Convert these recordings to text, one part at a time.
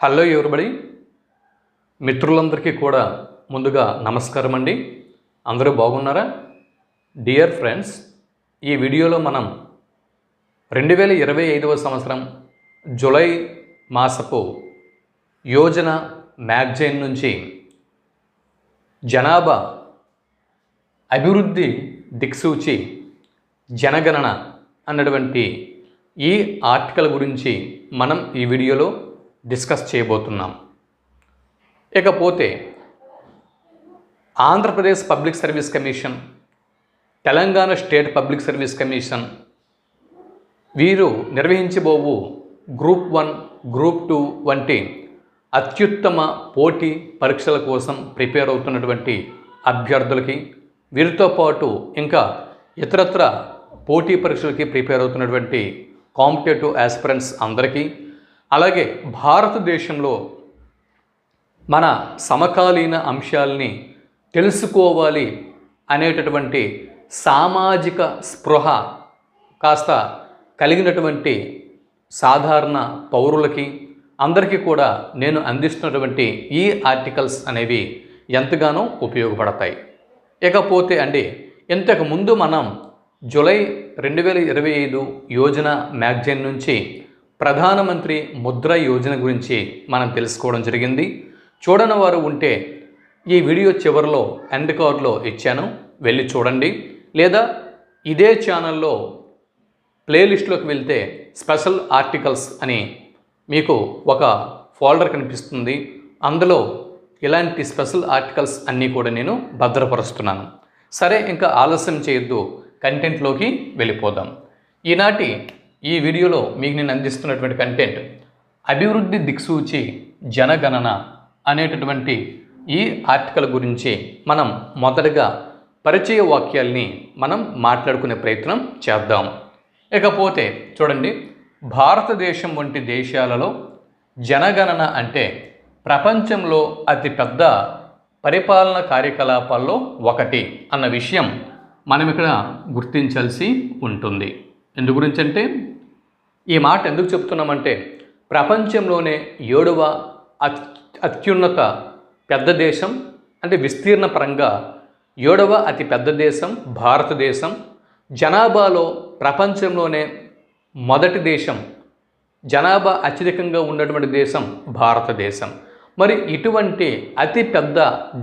Hello everybody మిత్రులందరికీ కూడా ముందుగా నమస్కారం అండి. అందరూ బాగున్నారా? డియర్ ఫ్రెండ్స్, ఈ వీడియోలో మనం 2025వ సంవత్సరం జూలై మాసపు యోజన మ్యాగజైన్ నుంచి జనాభా అభివృద్ధి దిక్సూచి జనగణన అన్నటువంటి ఈ ఆర్టికల్ గురించి మనం ఈ వీడియోలో డిస్కస్ చేయబోతున్నాం. ఇకపోతే Andhra Pradesh public service commission, Telangana state public service commission వీరు నిర్వహించబోవు గ్రూప్ 1, గ్రూప్ 2 వంటి అత్యుత్తమ పోటీ పరీక్షల కోసం ప్రిపేర్ అవుతున్నటువంటి అభ్యర్థులకి, వీరితో పాటు ఇంకా ఇతరత్ర పోటీ పరీక్షలకి ప్రిపేర్ అవుతున్నటువంటి కాంపిటేటివ్ ఆస్పిరెంట్స్ అందరికీ, అలాగే భారతదేశంలో మన సమకాలీన అంశాలని తెలుసుకోవాలి అనేటటువంటి సామాజిక స్పృహ కాస్త కలిగినటువంటి సాధారణ పౌరులకి అందరికీ కూడా నేను అందిస్తున్నటువంటి ఈ ఆర్టికల్స్ అనేవి ఎంతగానో ఉపయోగపడతాయి. ఇకపోతే ఇంతకు ముందు మనం జూలై 2025 యోజన మ్యాగజైన్ నుంచి ప్రధానమంత్రి ముద్ర యోజన గురించి మనం తెలుసుకోవడం జరిగింది. చూడని వారు ఉంటే ఈ వీడియో చివరిలో ఎండ్ కార్డ్లో ఇచ్చాను, వెళ్ళి చూడండి. లేదా ఇదే ఛానల్లో ప్లేలిస్ట్లోకి వెళ్తే స్పెషల్ ఆర్టికల్స్ అని మీకు ఒక ఫోల్డర్ కనిపిస్తుంది. అందులో ఇలాంటి స్పెషల్ ఆర్టికల్స్ అన్నీ కూడా నేను భద్రపరుస్తున్నాను. సరే, ఇంకా ఆలస్యం చేయొద్దు, కంటెంట్లోకి వెళ్ళిపోదాం. ఈనాటి ఈ వీడియోలో మీకు నేను అందిస్తున్నటువంటి కంటెంట్ అభివృద్ధి దిక్సూచి జనగణన అనేటటువంటి ఈ ఆర్టికల్ గురించి మనం మొదటగా పరిచయ వాక్యాల్ని మనం మాట్లాడుకునే ప్రయత్నం చేద్దాం. ఇకపోతే చూడండి, భారతదేశం వంటి దేశాలలో జనగణన అంటే ప్రపంచంలో అతిపెద్ద పరిపాలన కార్యకలాపాల్లో ఒకటి అన్న విషయం మనం ఇక్కడ గుర్తించాల్సి ఉంటుంది. ఎందు గురించి అంటే, ఈ మాట ఎందుకు చెప్తున్నామంటే, ప్రపంచంలోనే 7వ అత్యున్నత పెద్ద దేశం, అంటే విస్తీర్ణ పరంగా 7వ అతి పెద్ద దేశం భారతదేశం. జనాభాలో ప్రపంచంలోనే మొదటి దేశం, జనాభా అత్యధికంగా ఉన్నటువంటి దేశం భారతదేశం. మరి ఇటువంటి అతి పెద్ద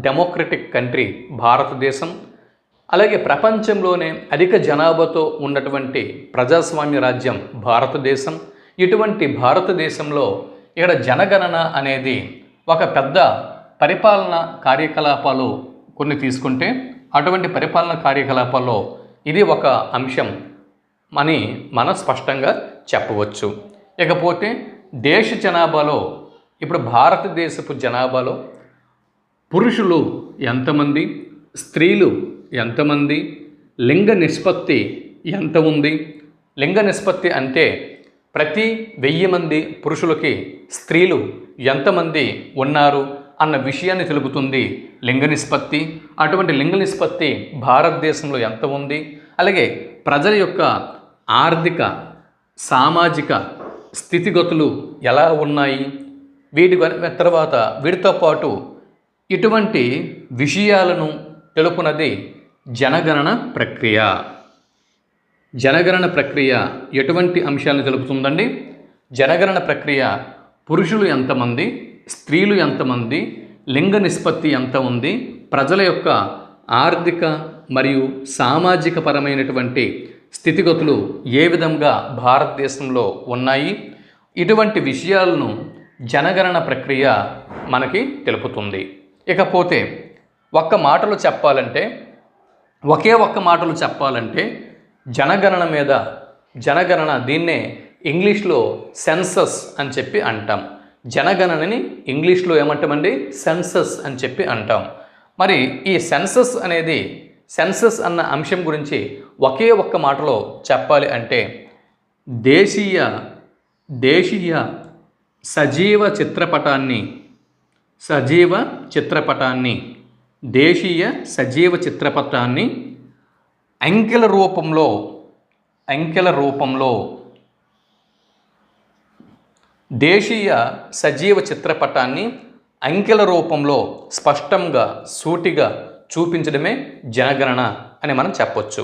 డెమోక్రటిక్ కంట్రీ భారతదేశం, అలాగే ప్రపంచంలోనే అధిక జనాభాతో ఉన్నటువంటి ప్రజాస్వామ్య రాజ్యం భారతదేశం. ఇటువంటి భారతదేశంలో ఇక్కడ జనగణన అనేది ఒక పెద్ద పరిపాలన కార్యకలాపాలు కొన్ని తీసుకుంటే, అటువంటి పరిపాలన కార్యకలాపాల్లో ఇది ఒక అంశం అని మనం స్పష్టంగా చెప్పవచ్చు. ఇకపోతే దేశ జనాభాలో, ఇప్పుడు భారతదేశపు జనాభాలో పురుషులు ఎంతమంది, స్త్రీలు ఎంతమంది, లింగ నిష్పత్తి ఎంత ఉంది? లింగ నిష్పత్తి అంటే ప్రతి 1000 మంది పురుషులకి స్త్రీలు ఎంతమంది ఉన్నారు అన్న విషయాన్ని తెలుపుతుంది లింగ నిష్పత్తి. అటువంటి లింగ నిష్పత్తి భారతదేశంలో ఎంత ఉంది, అలాగే ప్రజల యొక్క ఆర్థిక సామాజిక స్థితిగతులు ఎలా ఉన్నాయి, తర్వాత వీటితో పాటు ఇటువంటి విషయాలను తెలుపునది జనగణన ప్రక్రియ. జనగణన ప్రక్రియ ఎటువంటి అంశాలను తెలుపుతుందండి? జనగణన ప్రక్రియ పురుషులు ఎంతమంది, స్త్రీలు ఎంతమంది, లింగ నిష్పత్తి ఎంత ఉంది, ప్రజల యొక్క ఆర్థిక మరియు సామాజిక పరమైనటువంటి స్థితిగతులు ఏ విధంగా భారతదేశంలో ఉన్నాయి, ఇటువంటి విషయాలను జనగణన ప్రక్రియ మనకి తెలుపుతుంది. ఇకపోతే ఒకే ఒక్క మాటలో చెప్పాలంటే జనగణన దీన్నే ఇంగ్లీష్లో సెన్సస్ అని చెప్పి అంటాం. జనగణనని ఇంగ్లీష్లో ఏమంటామండి? సెన్సస్ అని చెప్పి అంటాం. మరి ఈ సెన్సస్ అన్న అంశం గురించి ఒకే ఒక్క మాటలో చెప్పాలి అంటే, దేశీయ సజీవ చిత్రపటాన్ని అంకెల రూపంలో దేశీయ సజీవ చిత్రపటాన్ని అంకెల రూపంలో స్పష్టంగా సూటిగా చూపించడమే జనగణన అని మనం చెప్పొచ్చు.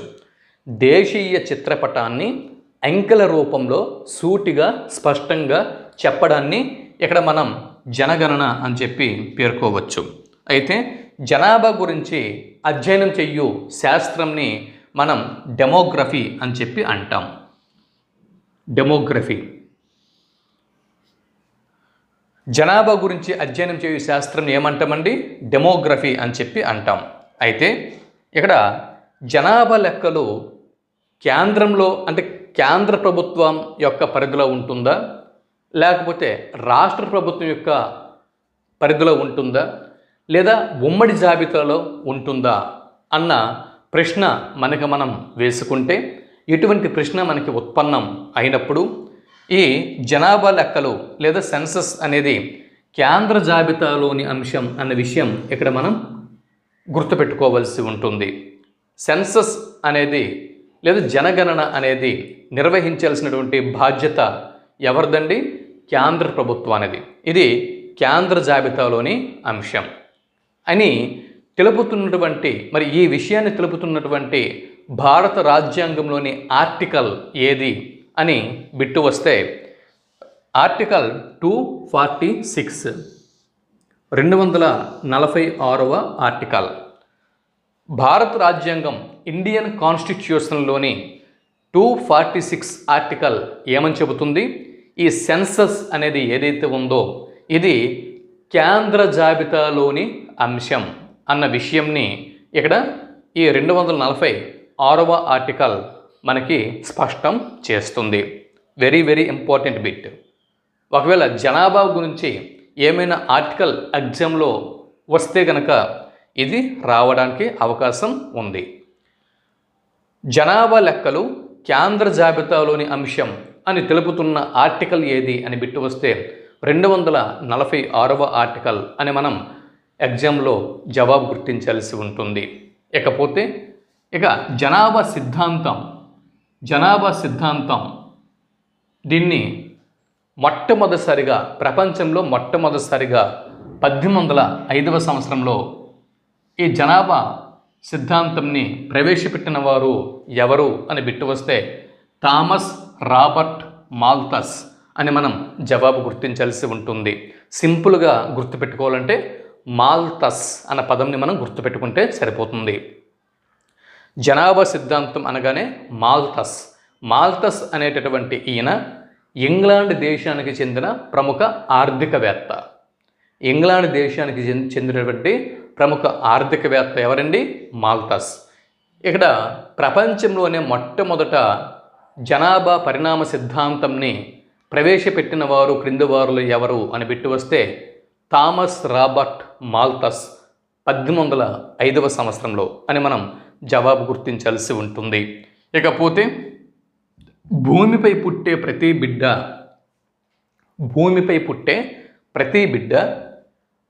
దేశీయ చిత్రపటాన్ని అంకెల రూపంలో సూటిగా స్పష్టంగా చెప్పడాన్ని ఇక్కడ మనం జనగణన అని చెప్పి పేర్కోవచ్చు. అయితే జనాభా గురించి అధ్యయనం చెయ్యు శాస్త్రంని మనం డెమోగ్రఫీ అని చెప్పి అంటాం. డెమోగ్రఫీ జనాభా గురించి అధ్యయనం చేయు శాస్త్రం ఏమంటామండి? డెమోగ్రఫీ అని చెప్పి అంటాం. అయితే ఇక్కడ జనాభా లెక్కలు కేంద్రంలో అంటే కేంద్ర ప్రభుత్వం యొక్క పరిధిలో ఉంటుందా, లేకపోతే రాష్ట్ర ప్రభుత్వం యొక్క పరిధిలో ఉంటుందా, లేదా ఉమ్మడి జాబితాలో ఉంటుందా అన్న ప్రశ్న మనకు మనం వేసుకుంటే, ఇటువంటి ప్రశ్న మనకి ఉత్పన్నం అయినప్పుడు ఈ జనాభా లెక్కలు లేదా సెన్సస్ అనేది కేంద్ర జాబితాలోని అంశం అన్న విషయం ఇక్కడ మనం గుర్తుపెట్టుకోవాల్సి ఉంటుంది. సెన్సస్ అనేది లేదా జనగణన అనేది నిర్వహించాల్సినటువంటి బాధ్యత ఎవరిదండి? కేంద్ర ప్రభుత్వానిది. ఇది కేంద్ర జాబితాలోని అంశం అని తెలుపుతున్నటువంటి మరి ఈ విషయాన్ని తెలుపుతున్నటువంటి భారత రాజ్యాంగంలోని ఆర్టికల్ ఏది అని బిట్టు వస్తే ఆర్టికల్ 246 246వ ఆర్టికల్. భారత రాజ్యాంగం ఇండియన్ కాన్స్టిట్యూషన్లోని 246 ఆర్టికల్ ఏమని చెబుతుంది? ఈ సెన్సస్ అనేది ఏదైతే ఉందో ఇది కేంద్ర జాబితాలోని అంశం అన్న విషయంని ఇక్కడ ఈ 246వ ఆర్టికల్ మనకి స్పష్టం చేస్తుంది. Very very important bit. ఒకవేళ జనాభా గురించి ఏమైనా ఆర్టికల్ ఎగ్జామ్లో వస్తే కనుక ఇది రావడానికి అవకాశం ఉంది. జనాభా లెక్కలు కేంద్ర జాబితాలోని అంశం అని తెలుపుతున్న ఆర్టికల్ ఏది అని బిట్టు వస్తే 246వ ఆర్టికల్ అని మనం ఎగ్జామ్లో జవాబు గుర్తించాల్సి ఉంటుంది. ఇకపోతే ఇక జనాభా సిద్ధాంతం దీన్ని ప్రపంచంలో మొట్టమొదటిసారిగా 1805వ సంవత్సరంలో ఈ జనాభా సిద్ధాంతంని ప్రవేశపెట్టిన వారు ఎవరు అని బిట్టు వస్తే థామస్ రాబర్ట్ మాల్థస్ అని మనం జవాబు గుర్తించాల్సి ఉంటుంది. సింపుల్గా గుర్తుపెట్టుకోవాలంటే మాల్థస్ అన్న పదంని మనం గుర్తుపెట్టుకుంటే సరిపోతుంది. జనాభా సిద్ధాంతం అనగానే మాల్థస్ అనేటటువంటి ఈయన ఇంగ్లాండ్ దేశానికి చెందిన ప్రముఖ ఆర్థికవేత్త. ఇంగ్లాండ్ దేశానికి చెందినటువంటి ప్రముఖ ఆర్థికవేత్త ఎవరండి? మాల్థస్. ఇక్కడ ప్రపంచంలోనే మొట్టమొదట జనాభా పరిణామ సిద్ధాంతంని ప్రవేశపెట్టిన వారు క్రింది వారులు ఎవరు అని బిట్టు వస్తే థామస్ రాబర్ట్ మాల్థస్ 1805వ సంవత్సరంలో అని మనం జవాబు గుర్తించాల్సి ఉంటుంది. ఇకపోతే భూమిపై పుట్టే ప్రతి బిడ్డ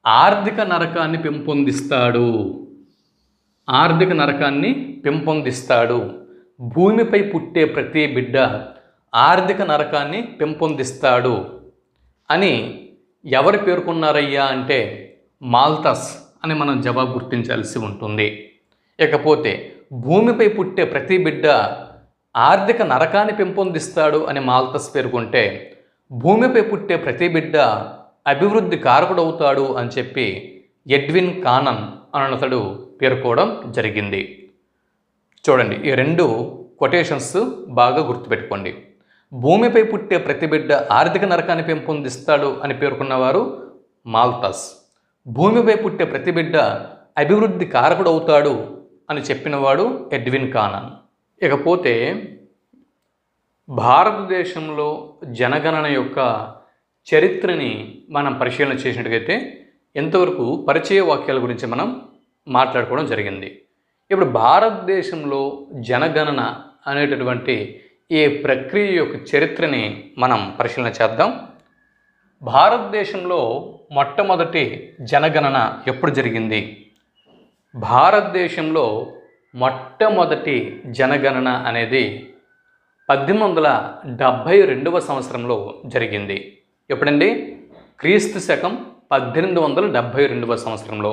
ఆర్థిక నరకాన్ని పెంపొందిస్తాడు. భూమిపై పుట్టే ప్రతి బిడ్డ ఆర్థిక నరకాన్ని పెంపొందిస్తాడు అని ఎవరు పేర్కొన్నారయ్యా అంటే మాల్థస్ అని మనం జవాబు గుర్తించాల్సి ఉంటుంది. ఇకపోతే భూమిపై పుట్టే ప్రతి బిడ్డ ఆర్థిక నరకాన్ని పెంపొందిస్తాడు అని మాల్థస్ పేర్కొంటే భూమిపై పుట్టే ప్రతి బిడ్డ అభివృద్ధి కారకుడవుతాడు అని చెప్పి ఎడ్విన్ కానన్ అతడు పేర్కోవడం జరిగింది. చూడండి, ఈ రెండు కొటేషన్స్ బాగా గుర్తుపెట్టుకోండి. భూమిపై పుట్టే ప్రతి బిడ్డ ఆర్థిక నరకాన్ని పెంపొందిస్తాడు అని పేర్కొన్నవారు మాల్థస్. భూమిపై పుట్టే ప్రతి బిడ్డ అభివృద్ధి కారకుడవుతాడు అని చెప్పినవాడు ఎడ్విన్ కానన్. ఇకపోతే భారతదేశంలో జనగణన యొక్క చరిత్రని మనం పరిశీలన చేసినట్టుగైతే ఎంతవరకు పరిచయ వాక్యాల గురించి మనం మాట్లాడుకోవడం జరిగింది. ఇప్పుడు భారతదేశంలో జనగణన అనేటటువంటి ఈ ప్రక్రియ యొక్క చరిత్రని మనం పరిశీలన చేద్దాం. భారతదేశంలో మొట్టమొదటి జనగణన ఎప్పుడు జరిగింది? భారతదేశంలో మొట్టమొదటి జనగణన అనేది 1872వ సంవత్సరంలో జరిగింది. ఎప్పుడండి? క్రీస్తు శకం 1872వ సంవత్సరంలో.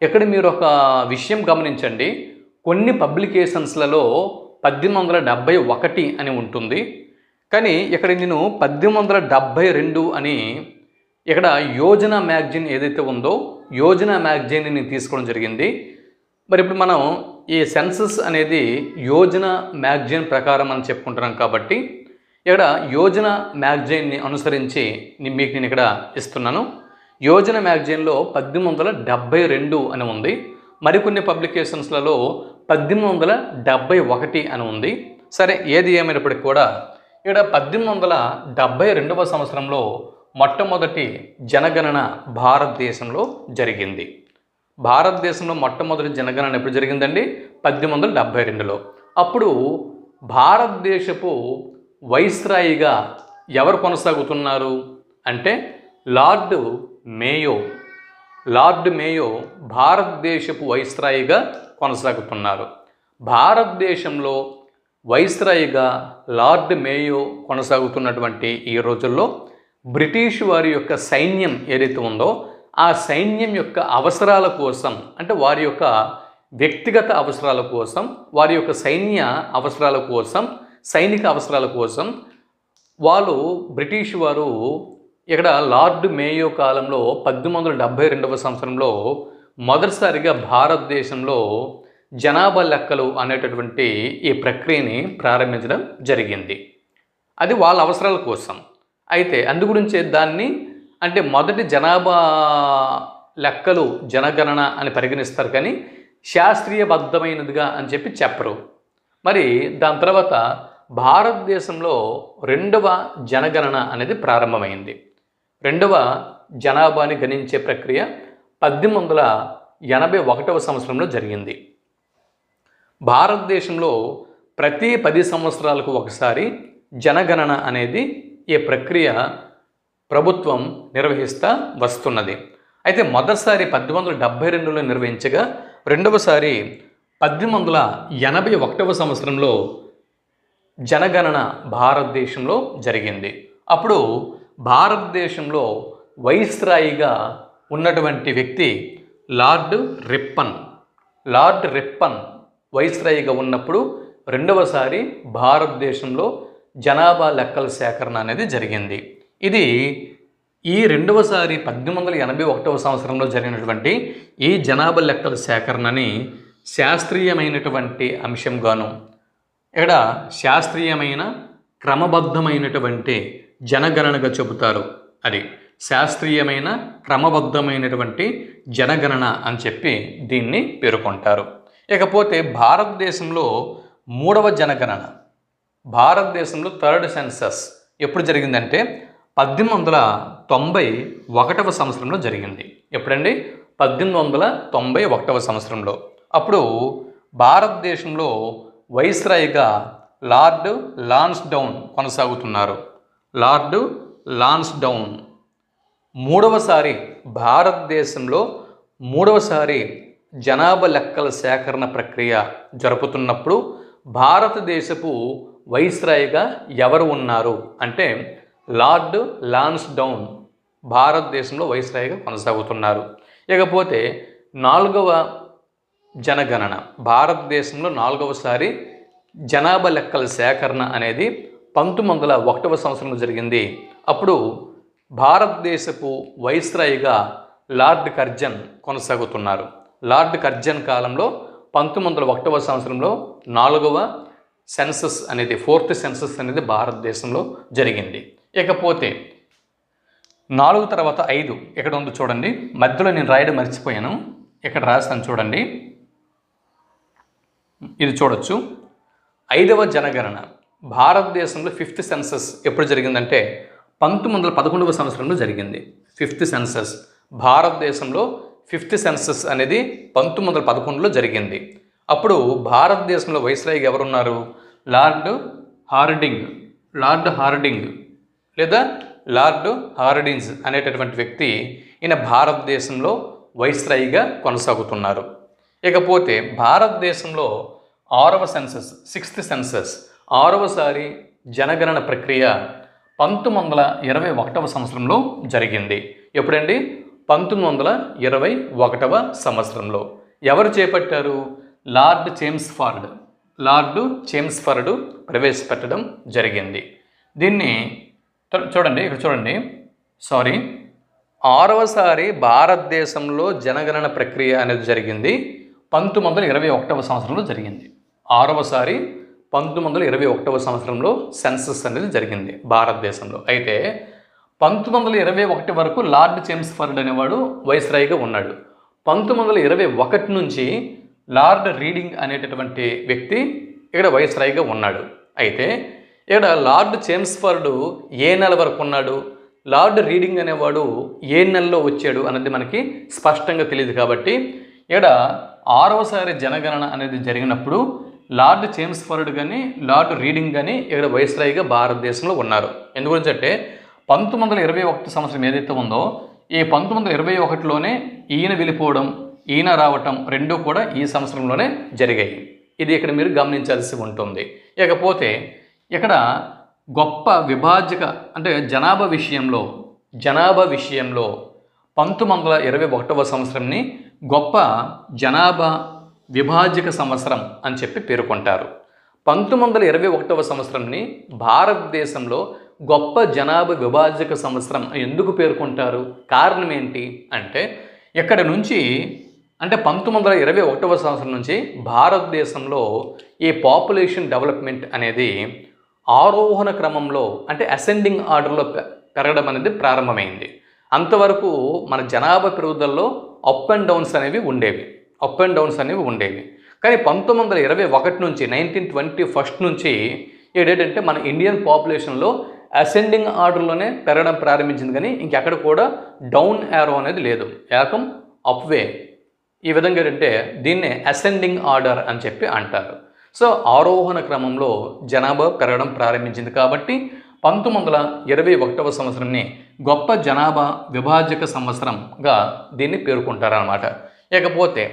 ఇక్కడ మీరు ఒక విషయం గమనించండి, కొన్ని పబ్లికేషన్స్లలో 1871 అని ఉంటుంది, కానీ ఇక్కడ నేను 1872 అని ఇక్కడ యోజన మ్యాగజైన్ ఏదైతే ఉందో యోజన మ్యాగజైన్ని నేను తీసుకోవడం జరిగింది. మరి ఇప్పుడు మనం ఈ సెన్సస్ అనేది యోజన మ్యాగజైన్ ప్రకారం అని చెప్పుకుంటున్నాం కాబట్టి ఇక్కడ యోజన మ్యాగజైన్ని అనుసరించి మీకు నేను ఇక్కడ ఇస్తున్నాను. యోజన మ్యాగజైన్లో 1872 అని ఉంది, మరికొన్ని పబ్లికేషన్స్లలో 1871 అని ఉంది. సరే, ఏది ఏమైనప్పటికీ కూడా ఇక్కడ 1872వ సంవత్సరంలో మొట్టమొదటి జనగణన భారతదేశంలో జరిగింది. భారతదేశంలో మొట్టమొదటి జనగణన ఎప్పుడు జరిగిందండి? 1872లో. అప్పుడు భారతదేశపు వైస్రాయిగా ఎవరు కొనసాగుతున్నారు అంటే లార్డ్ మేయో. లార్డ్ మేయో భారతదేశపు వైస్రాయిగా కొనసాగుతున్నారు. భారతదేశంలో వైస్రాయిగా లార్డ్ మేయో కొనసాగుతున్నటువంటి ఈ రోజుల్లో బ్రిటిష్ వారి యొక్క సైన్యం ఏదైతే ఉందో ఆ సైన్యం యొక్క అవసరాల కోసం, అంటే వారి యొక్క వ్యక్తిగత అవసరాల కోసం, వారి యొక్క సైన్య అవసరాల కోసం, సైనిక అవసరాల కోసం వాళ్ళు బ్రిటిష్ వారు ఇక్కడ లార్డ్ మేయో కాలంలో 1872వ సంవత్సరంలో మొదటిసారిగా భారతదేశంలో జనాభా లెక్కలు అనేటటువంటి ఈ ప్రక్రియని ప్రారంభించడం జరిగింది. అది వాళ్ళ అవసరాల కోసం. అయితే అందుగురించే దాన్ని అంటే మొదటి జనాభా లెక్కలు జనగణన అని పరిగణిస్తారు, కానీ శాస్త్రీయబద్ధమైనదిగా అని చెప్పి చెప్పరు. మరి దాని తర్వాత భారతదేశంలో రెండవ జనగణన అనేది ప్రారంభమైంది. రెండవ జనాభాని గణించే ప్రక్రియ 1881వ సంవత్సరంలో జరిగింది. భారతదేశంలో ప్రతి 10 సంవత్సరాలకు ఒకసారి జనగణన అనేది ఈ ప్రక్రియ ప్రభుత్వం నిర్వహిస్తూ వస్తున్నది. అయితే మొదటిసారి 1872లో నిర్వహించగా రెండవసారి 1881వ సంవత్సరంలో జనగణన భారతదేశంలో జరిగింది. అప్పుడు భారతదేశంలో వైస్రాయిగా ఉన్నటువంటి వ్యక్తి లార్డ్ రిప్పన్. లార్డ్ రిప్పన్ వైస్రాయిగా ఉన్నప్పుడు రెండవసారి భారతదేశంలో జనాభా లెక్కల సేకరణ అనేది జరిగింది. ఇది ఈ రెండవసారి 1881వ సంవత్సరంలో జరిగినటువంటి ఈ జనాభా లెక్కల సేకరణని శాస్త్రీయమైనటువంటి అంశంగాను, ఇక్కడ శాస్త్రీయమైన క్రమబద్ధమైనటువంటి జనగణనగా చెబుతారు. అది శాస్త్రీయమైన క్రమబద్ధమైనటువంటి జనగణన అని చెప్పి దీన్ని పేర్కొంటారు. ఇకపోతే భారతదేశంలో మూడవ జనగణన, భారతదేశంలో థర్డ్ సెన్సస్ ఎప్పుడు జరిగిందంటే 1891వ సంవత్సరంలో జరిగింది. ఎప్పుడండి? 1891వ సంవత్సరంలో. అప్పుడు భారతదేశంలో వైస్రాయిగా లార్డ్ లాన్స్డౌన్ కొనసాగుతున్నారు. లార్డ్ లాన్స్డౌన్ మూడవసారి భారతదేశంలో మూడవసారి జనాభా లెక్కల సేకరణ ప్రక్రియ జరుపుతున్నప్పుడు భారతదేశపు వైస్రాయిగా ఎవరు ఉన్నారు అంటే లార్డ్ లాన్స్డౌన్ భారతదేశంలో వైస్రాయిగా కొనసాగుతున్నారు. ఇకపోతే 4వ జనగణన, భారతదేశంలో 4వసారి జనాభా లెక్కల సేకరణ అనేది 1901వ సంవత్సరంలో జరిగింది. అప్పుడు భారతదేశపు వైస్రాయిగా లార్డ్ కర్జన్ కొనసాగుతున్నారు. లార్డ్ కర్జన్ కాలంలో 1901వ సంవత్సరంలో 4వ సెన్సస్ అనేది, 4th సెన్సస్ అనేది భారతదేశంలో జరిగింది. ఇకపోతే 4 తర్వాత 5 ఇక్కడ ఉంది చూడండి, మధ్యలో నేను రాయడం మర్చిపోయాను, ఇక్కడ రాస్తాను చూడండి, ఇది చూడొచ్చు. 5వ జనగణన భారతదేశంలో 5th సెన్సస్ ఎప్పుడు జరిగిందంటే 1911వ సంవత్సరంలో జరిగింది. 5th సెన్సస్ భారతదేశంలో 5th సెన్సస్ అనేది 1911లో జరిగింది. అప్పుడు భారతదేశంలో వైస్రాయిగా ఎవరున్నారు? లార్డ్ హార్డింగ్, లార్డ్ హార్డింగ్ లేదా లార్డ్ హార్డింగ్స్ అనేటటువంటి వ్యక్తి ఈయన భారతదేశంలో వైస్రాయిగా కొనసాగుతున్నారు. ఇకపోతే భారతదేశంలో 6వ సెన్సస్, 6th సెన్సస్, 6వసారి జనగణన ప్రక్రియ 1921వ సంవత్సరంలో జరిగింది. ఎప్పుడండి? 1921వ సంవత్సరంలో. ఎవరు చేపట్టారు? లార్డ్ చేమ్స్ఫర్డ్ ప్రవేశపెట్టడం జరిగింది. దీన్ని చూడండి, ఇక్కడ చూడండి, సారీ, 6వసారి భారతదేశంలో జనగణన ప్రక్రియ అనేది జరిగింది 1921వ సంవత్సరంలో జరిగింది. 6వసారి 1921వ సంవత్సరంలో సెన్సస్ అనేది జరిగింది భారతదేశంలో. అయితే 1921 వరకు లార్డ్ చేమ్స్ఫర్డ్ అనేవాడు వైస్రాయ్గా ఉన్నాడు. 1921 నుంచి లార్డ్ రీడింగ్ అనేటటువంటి వ్యక్తి ఇక్కడ వైస్రాయ్గా ఉన్నాడు. అయితే ఇక్కడ లార్డ్ చేమ్స్ఫర్డ్ ఏ నెల వరకు ఉన్నాడు, లార్డ్ రీడింగ్ అనేవాడు ఏ నెలలో వచ్చాడు అన్నది మనకి స్పష్టంగా తెలియదు. కాబట్టి ఇక్కడ 6వసారి జనగణన అనేది జరిగినప్పుడు లార్డ్ చేమ్స్ఫర్డ్ కానీ లార్డ్ రీడింగ్ కానీ ఇక్కడ వైస్రాయ్గా భారతదేశంలో ఉన్నారు. ఎందుగురించి అంటే 1921 సంవత్సరం ఏదైతే ఉందో ఈ 1921లోనే ఈయన వెళ్ళిపోవడం, ఈయన రావటం రెండూ కూడా ఈ సంవత్సరంలోనే జరిగాయి. ఇది ఇక్కడ మీరు గమనించాల్సి ఉంటుంది. ఇకపోతే ఇక్కడ గొప్ప విభాజక అంటే జనాభా విషయంలో 1921వ సంవత్సరంని గొప్ప జనాభా విభాజక సంవత్సరం అని చెప్పి పేర్కొంటారు. 1921వ సంవత్సరంని భారతదేశంలో గొప్ప జనాభా విభాజక సంవత్సరం ఎందుకు పేర్కొంటారు? కారణం ఏంటి అంటే ఇక్కడ నుంచి అంటే 1921వ సంవత్సరం నుంచి భారతదేశంలో ఈ పాపులేషన్ డెవలప్మెంట్ అనేది ఆరోహణ క్రమంలో అంటే అసెండింగ్ ఆర్డర్లో పెరగడం అనేది ప్రారంభమైంది. అంతవరకు మన జనాభా పెరుగుదలలో అప్ అండ్ డౌన్స్ అనేవి ఉండేవి. కానీ 1921 నుంచి 1921 నుంచి ఏంటంటే మన ఇండియన్ పాపులేషన్లో అసెండింగ్ ఆర్డర్లోనే పెరగడం ప్రారంభించింది. కానీ ఇంకెక్కడ కూడా డౌన్ యారో అనేది లేదు, ఏకం అప్వే. ఈ విధంగా ఏంటంటే దీన్నే అసెండింగ్ ఆర్డర్ అని చెప్పి అంటారు. సో ఆరోహణ క్రమంలో జనాభా పెరగడం ప్రారంభించింది. కాబట్టి 1921వ సంవత్సరాన్ని గొప్ప జనాభా విభాజక సంవత్సరంగా దీన్ని పేర్కొంటారన్నమాట. ఇకపోతే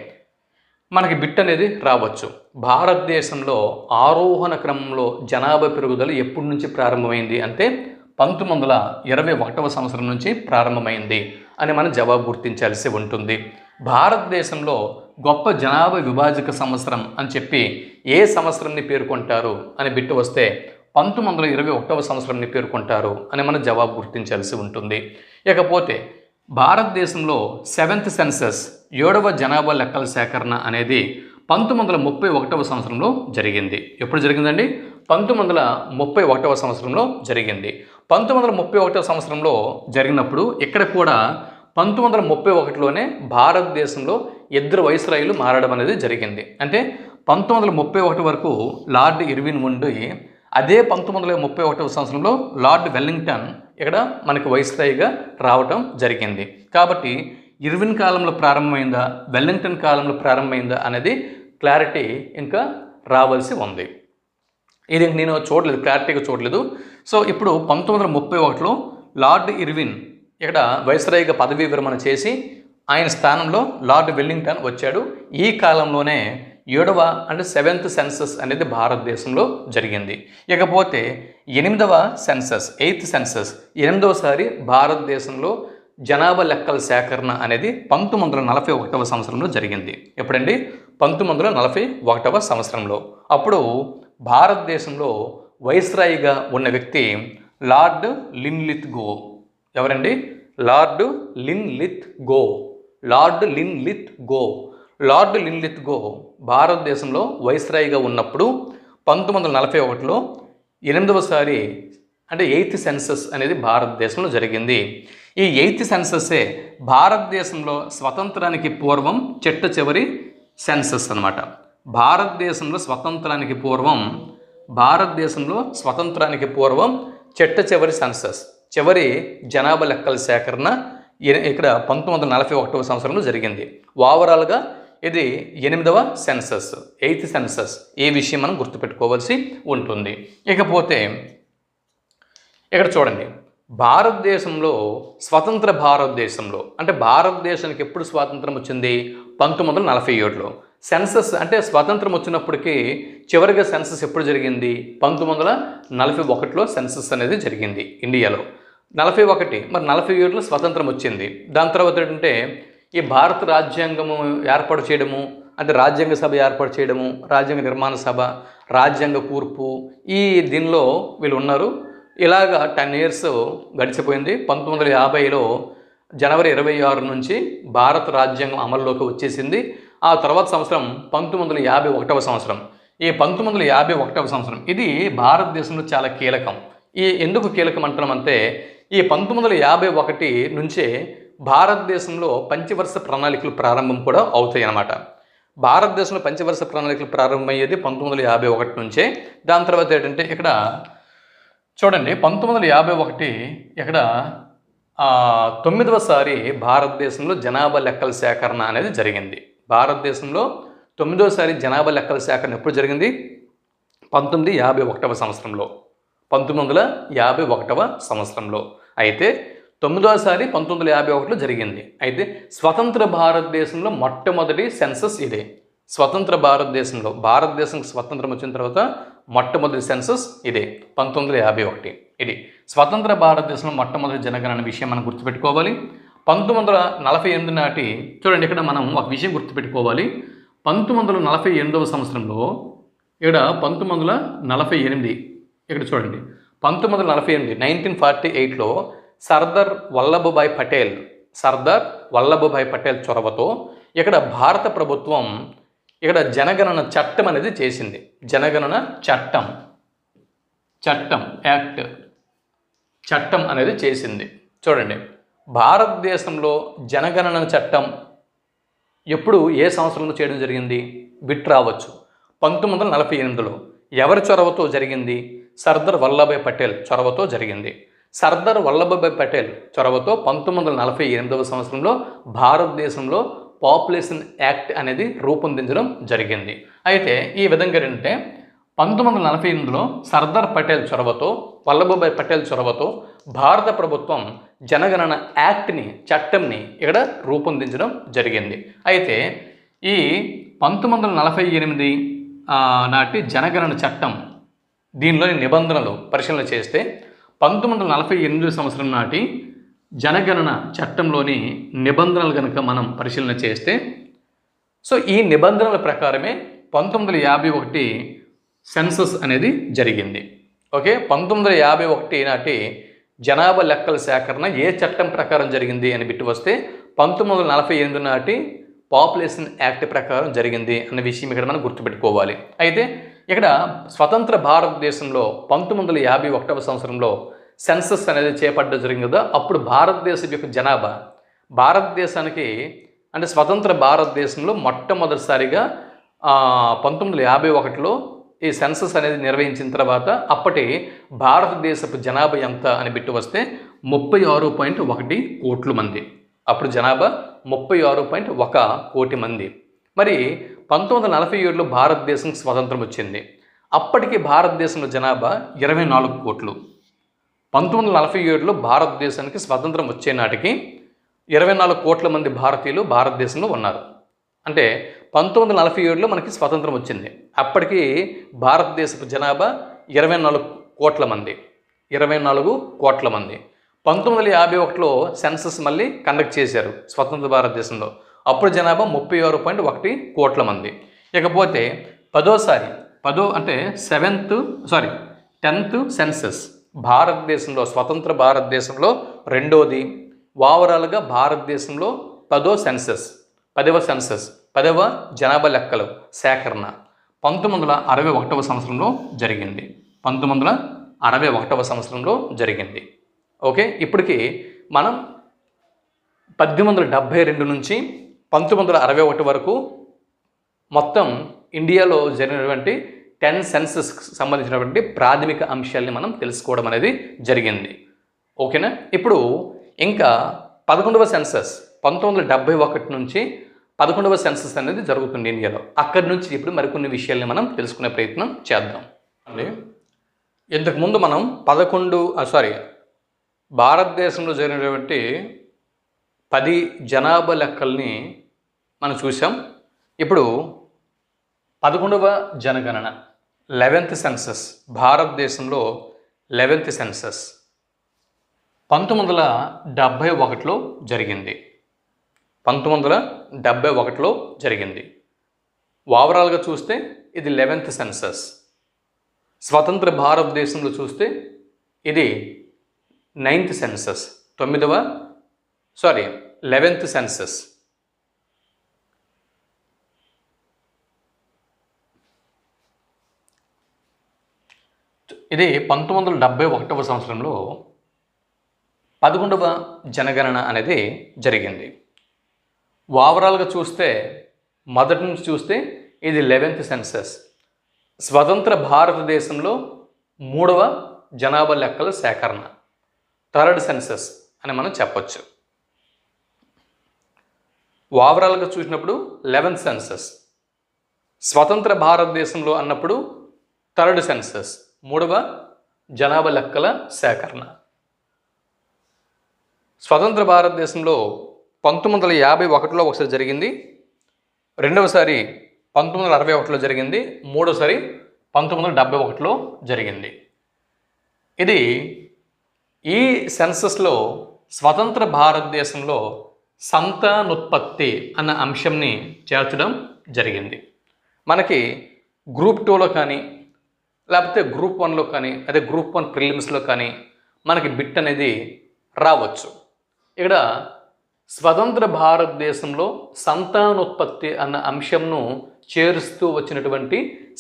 మనకి బిట్ అనేది రావచ్చు. భారతదేశంలో ఆరోహణ క్రమంలో జనాభా పెరుగుదల ఎప్పటి నుంచి ప్రారంభమైంది అంటే 1921వ సంవత్సరం నుంచి ప్రారంభమైంది అని మనం జవాబు గుర్తించాల్సి ఉంటుంది. భారతదేశంలో గొప్ప జనాభా విభాజక సంవత్సరం అని చెప్పి ఏ సంవత్సరాన్ని పేర్కొంటారు అని బిట్టు వస్తే 1921వ సంవత్సరాన్ని పేర్కొంటారు అని మనం జవాబు గుర్తించాల్సి ఉంటుంది. ఇకపోతే భారతదేశంలో 7th సెన్సస్ 7వ జనాభా లెక్కల సేకరణ అనేది 1931వ సంవత్సరంలో జరిగింది. ఎప్పుడు జరిగిందండి? 1931వ సంవత్సరంలో జరిగింది. 1931వ సంవత్సరంలో జరిగినప్పుడు ఇక్కడ కూడా 1931లోనే భారతదేశంలో 2 వైస్రాయ్లు మారడం అనేది జరిగింది. అంటే 1931 వరకు లార్డ్ ఇర్విన్ ఉండి అదే 1931వ సంవత్సరంలో లార్డ్ వెల్లింగ్టన్ ఇక్కడ మనకి వైస్రాయ్గా రావటం జరిగింది. కాబట్టి ఇర్విన్ కాలంలో ప్రారంభమైందా, వెల్లింగ్టన్ కాలంలో ప్రారంభమైందా అనేది క్లారిటీ ఇంకా రావాల్సి ఉంది. ఇది నేను క్లారిటీగా చూడలేదు. సో ఇప్పుడు 1931లో లార్డ్ ఇర్విన్ ఇక్కడ వైస్రాయ్గా పదవీ విరమణ చేసి ఆయన స్థానంలో లార్డ్ వెల్లింగ్టన్ వచ్చాడు. ఈ కాలంలోనే 7th సెన్సస్ అనేది భారతదేశంలో జరిగింది. ఇకపోతే 8వ సెన్సస్ 8th సెన్సస్ 8వసారి భారతదేశంలో జనాభా లెక్కల సేకరణ అనేది 1941వ సంవత్సరంలో జరిగింది. ఎప్పుడండి? 1941వ సంవత్సరంలో. అప్పుడు భారతదేశంలో వైస్రాయ్గా ఉన్న వ్యక్తి లార్డ్ లిన్లిత్గో. ఎవరండి? లార్డ్ లిన్లిత్గో భారతదేశంలో వైస్రాయ్గా ఉన్నప్పుడు 1941లో 8వసారి అంటే 8th సెన్సస్ అనేది భారతదేశంలో జరిగింది. ఈ 8th సెన్సస్సే భారతదేశంలో స్వతంత్రానికి పూర్వం చిట్ట చివరి సెన్సస్ అన్నమాట. భారతదేశంలో స్వతంత్రానికి పూర్వం చిట్ట చివరి సెన్సస్, చివరి జనాభా లెక్కల సేకరణ ఇక్కడ 1941వ సంవత్సరంలో జరిగింది. ఓవరాల్గా ఇది 8వ సెన్సస్, 8th సెన్సస్. ఈ విషయం మనం గుర్తుపెట్టుకోవాల్సి ఉంటుంది. ఇకపోతే ఇక్కడ చూడండి, భారతదేశంలో స్వతంత్ర భారతదేశంలో అంటే భారతదేశానికి ఎప్పుడు స్వాతంత్రం వచ్చింది? 1947లో. సెన్సస్ అంటే స్వాతంత్రం వచ్చినప్పటికీ చివరిగా సెన్సస్ ఎప్పుడు జరిగింది? 1941లో సెన్సస్ అనేది జరిగింది ఇండియాలో. 41 మరి 47లో స్వతంత్రం వచ్చింది. దాని తర్వాత ఏంటంటే ఈ భారత రాజ్యాంగము ఏర్పాటు చేయడము, అంటే రాజ్యాంగ సభ ఏర్పాటు చేయడము, రాజ్యాంగ నిర్మాణ సభ, రాజ్యాంగ కూర్పు, ఈ దీనిలో వీళ్ళు ఉన్నారు. ఇలాగా 10 ఇయర్స్ గడిచిపోయింది. 1950లో జనవరి 26 నుంచి భారత రాజ్యాంగం అమల్లోకి వచ్చేసింది. ఆ తర్వాత సంవత్సరం 1951వ సంవత్సరం. ఈ 1951వ సంవత్సరం ఇది భారతదేశంలో చాలా కీలకం. ఎందుకు కీలకం అంటున్నామంటే ఈ 1951 నుంచే భారతదేశంలో పంచవర్ష ప్రణాళికలు ప్రారంభం కూడా అవుతాయి అన్నమాట. భారతదేశంలో పంచవర్ష ప్రణాళికలు ప్రారంభమయ్యేది 1951 నుంచే. దాని తర్వాత ఏంటంటే ఇక్కడ చూడండి 1951 ఇక్కడ 9వసారి భారతదేశంలో జనాభా లెక్కల సేకరణ అనేది జరిగింది. భారతదేశంలో 9వసారి జనాభా లెక్కల సేకరణ ఎప్పుడు జరిగింది? 1951వ సంవత్సరంలో. 1951వ సంవత్సరంలో అయితే 9వసారి 1951లో జరిగింది. అయితే స్వతంత్ర భారతదేశంలో మొట్టమొదటి సెన్సస్ ఇదే. స్వతంత్ర భారతదేశం స్వతంత్రం వచ్చిన తర్వాత మొట్టమొదటి సెన్సస్ ఇదే 1951. ఇది స్వతంత్ర భారతదేశంలో మొట్టమొదటి జనగణన విషయం మనం గుర్తుపెట్టుకోవాలి. 1948 నాటి చూడండి ఇక్కడ మనం ఒక విషయం గుర్తుపెట్టుకోవాలి. 1948వ సంవత్సరంలో ఇక్కడ 1948 ఇక్కడ చూడండి 1948 1948లో సర్దార్ వల్లభభాయ్ పటేల్ చొరవతో ఇక్కడ భారత ప్రభుత్వం ఇక్కడ జనగణన చట్టం అనేది చేసింది. జనగణన చట్టం అనేది చేసింది. చూడండి భారతదేశంలో జనగణన చట్టం ఎప్పుడు ఏ సంవత్సరంలో చేయడం జరిగింది? బిట్ రావచ్చు. 1948లో. ఎవరి చొరవతో జరిగింది? సర్దార్ వల్లభాయ్ పటేల్ చొరవతో జరిగింది. సర్దార్ వల్లభభాయ్ పటేల్ చొరవతో 1948వ సంవత్సరంలో భారతదేశంలో పాపులేషన్ యాక్ట్ అనేది రూపొందించడం జరిగింది. అయితే ఈ విధంగా ఏంటంటే 1948లో సర్దార్ పటేల్ చొరవతో వల్లభభాయ్ పటేల్ చొరవతో భారత ప్రభుత్వం జనగణన చట్టంని ఇక్కడ రూపొందించడం జరిగింది. అయితే ఈ 1948 నాటి జనగణన చట్టం దీనిలోని నిబంధనలు పరిశీలన చేస్తే 1948 సంవత్సరం నాటి జనగణన చట్టంలోని నిబంధనలు కనుక మనం పరిశీలన చేస్తే ఈ నిబంధనల ప్రకారమే 1951 సెన్సస్ అనేది జరిగింది. ఓకే, 1951 నాటి జనాభా లెక్కల సేకరణ ఏ చట్టం ప్రకారం జరిగింది అని బిట్టు వస్తే 1948 నాటి పాపులేషన్ యాక్ట్ ప్రకారం జరిగింది అన్న విషయం ఇక్కడ మనం గుర్తుపెట్టుకోవాలి. అయితే ఇక్కడ స్వతంత్ర భారతదేశంలో 1951వ సంవత్సరంలో సెన్సస్ అనేది చేపట్టడం జరిగింది కదా. అప్పుడు భారతదేశం యొక్క జనాభా భారతదేశానికి అంటే స్వతంత్ర భారతదేశంలో మొట్టమొదటిసారిగా 1951లో ఈ సెన్సస్ అనేది నిర్వహించిన తర్వాత అప్పటి భారతదేశపు జనాభా ఎంత అని బిట్టు వస్తే 36.1 కోట్ల మంది. అప్పుడు జనాభా 36.1 కోటి మంది. మరి 1947లో భారతదేశం స్వతంత్రం వచ్చింది. అప్పటికి భారతదేశంలో జనాభా 24 కోట్లు. 1947లో భారతదేశానికి స్వతంత్రం వచ్చే నాటికి 24 కోట్ల మంది భారతీయులు భారతదేశంలో ఉన్నారు. అంటే 1947లో మనకి స్వతంత్రం వచ్చింది. అప్పటికి భారతదేశపు జనాభా 24 కోట్ల మంది. 1951లో సెన్సస్ మళ్ళీ కండక్ట్ చేశారు స్వతంత్ర భారతదేశంలో. అప్పుడు జనాభా 36.1 కోట్ల మంది. ఇకపోతే 10th సెన్సస్ భారతదేశంలో స్వతంత్ర భారతదేశంలో రెండోది. ఓవరాల్గా భారతదేశంలో 10వ సెన్సస్ 10వ జనాభా లెక్కలు సేకరణ 1961వ సంవత్సరంలో జరిగింది. 1961వ సంవత్సరంలో జరిగింది. ఓకే, ఇప్పటికి మనం 1872 నుంచి 1961 వరకు మొత్తం ఇండియాలో జరిగినటువంటి 10 సెన్సస్కి సంబంధించినటువంటి ప్రాథమిక అంశాలని మనం తెలుసుకోవడం అనేది జరిగింది. ఓకేనా. ఇప్పుడు ఇంకా 11వ సెన్సస్ 1971 నుంచి 11వ సెన్సస్ అనేది జరుగుతుంది ఇండియాలో. అక్కడి నుంచి ఇప్పుడు మరికొన్ని విషయాల్ని మనం తెలుసుకునే ప్రయత్నం చేద్దాం. ఇంతకుముందు మనం భారతదేశంలో జరిగినటువంటి 10 జనాభా లెక్కల్ని మనం చూసాం. ఇప్పుడు 11వ జనగణన 11th సెన్సస్, భారతదేశంలో 11th సెన్సస్ 1971లో జరిగింది. 1971లో జరిగింది. ఓవరాల్గా చూస్తే ఇది 11th సెన్సస్. స్వతంత్ర భారతదేశంలో చూస్తే ఇది 9th సెన్సస్, 11th సెన్సస్. ఇది 1971వ సంవత్సరంలో 11వ జనగణన అనేది జరిగింది. ఓవరాల్గా చూస్తే మొదటి నుంచి చూస్తే ఇది 11th సెన్సస్. స్వతంత్ర భారతదేశంలో 3వ జనాభా లెక్కల సేకరణ, 3rd సెన్సస్ అని మనం చెప్పొచ్చు. ఓవరాల్గా చూసినప్పుడు 11th సెన్సస్. స్వతంత్ర భారతదేశంలో అన్నప్పుడు 3rd సెన్సస్, 3వ జనాభా లెక్కల సేకరణ. స్వతంత్ర భారతదేశంలో 1951లో ఒకసారి జరిగింది, రెండవసారి 1961లో జరిగింది, మూడోసారి 1971లో జరిగింది. ఇది ఈ సెన్సస్లో స్వతంత్ర భారతదేశంలో సంతానోత్పత్తి అన్న అంశంని చేర్చడం జరిగింది. మనకి గ్రూప్ 2లో కానీ లేకపోతే గ్రూప్ 1లో కానీ అదే గ్రూప్ 1 ప్రిలిమ్స్లో కానీ మనకి బిట్ అనేది రావచ్చు. ఇక్కడ స్వతంత్ర భారతదేశంలో సంతానోత్పత్తి అన్న అంశంను చేరుస్తూ వచ్చినటువంటి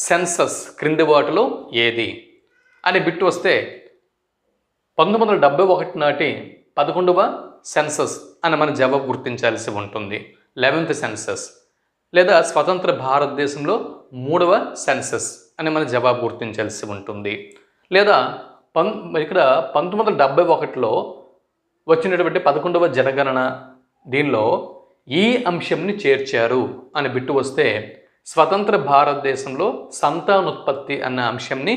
సెన్సస్ క్రింది వాటిలో ఏది అని బిట్ వస్తే 1971 నాటి 11వ సెన్సస్ అని మన జవాబు గుర్తించాల్సి ఉంటుంది. 11th census. లేదా స్వతంత్ర భారతదేశంలో 3వ సెన్సస్ అని మన జవాబు గుర్తించాల్సి ఉంటుంది. లేదా ఇక్కడ 1971లో వచ్చినటువంటి 11వ జనగణన దీనిలో ఈ అంశంని చేర్చారు అని బిట్టు వస్తే స్వతంత్ర భారతదేశంలో సంతానోత్పత్తి అన్న అంశంని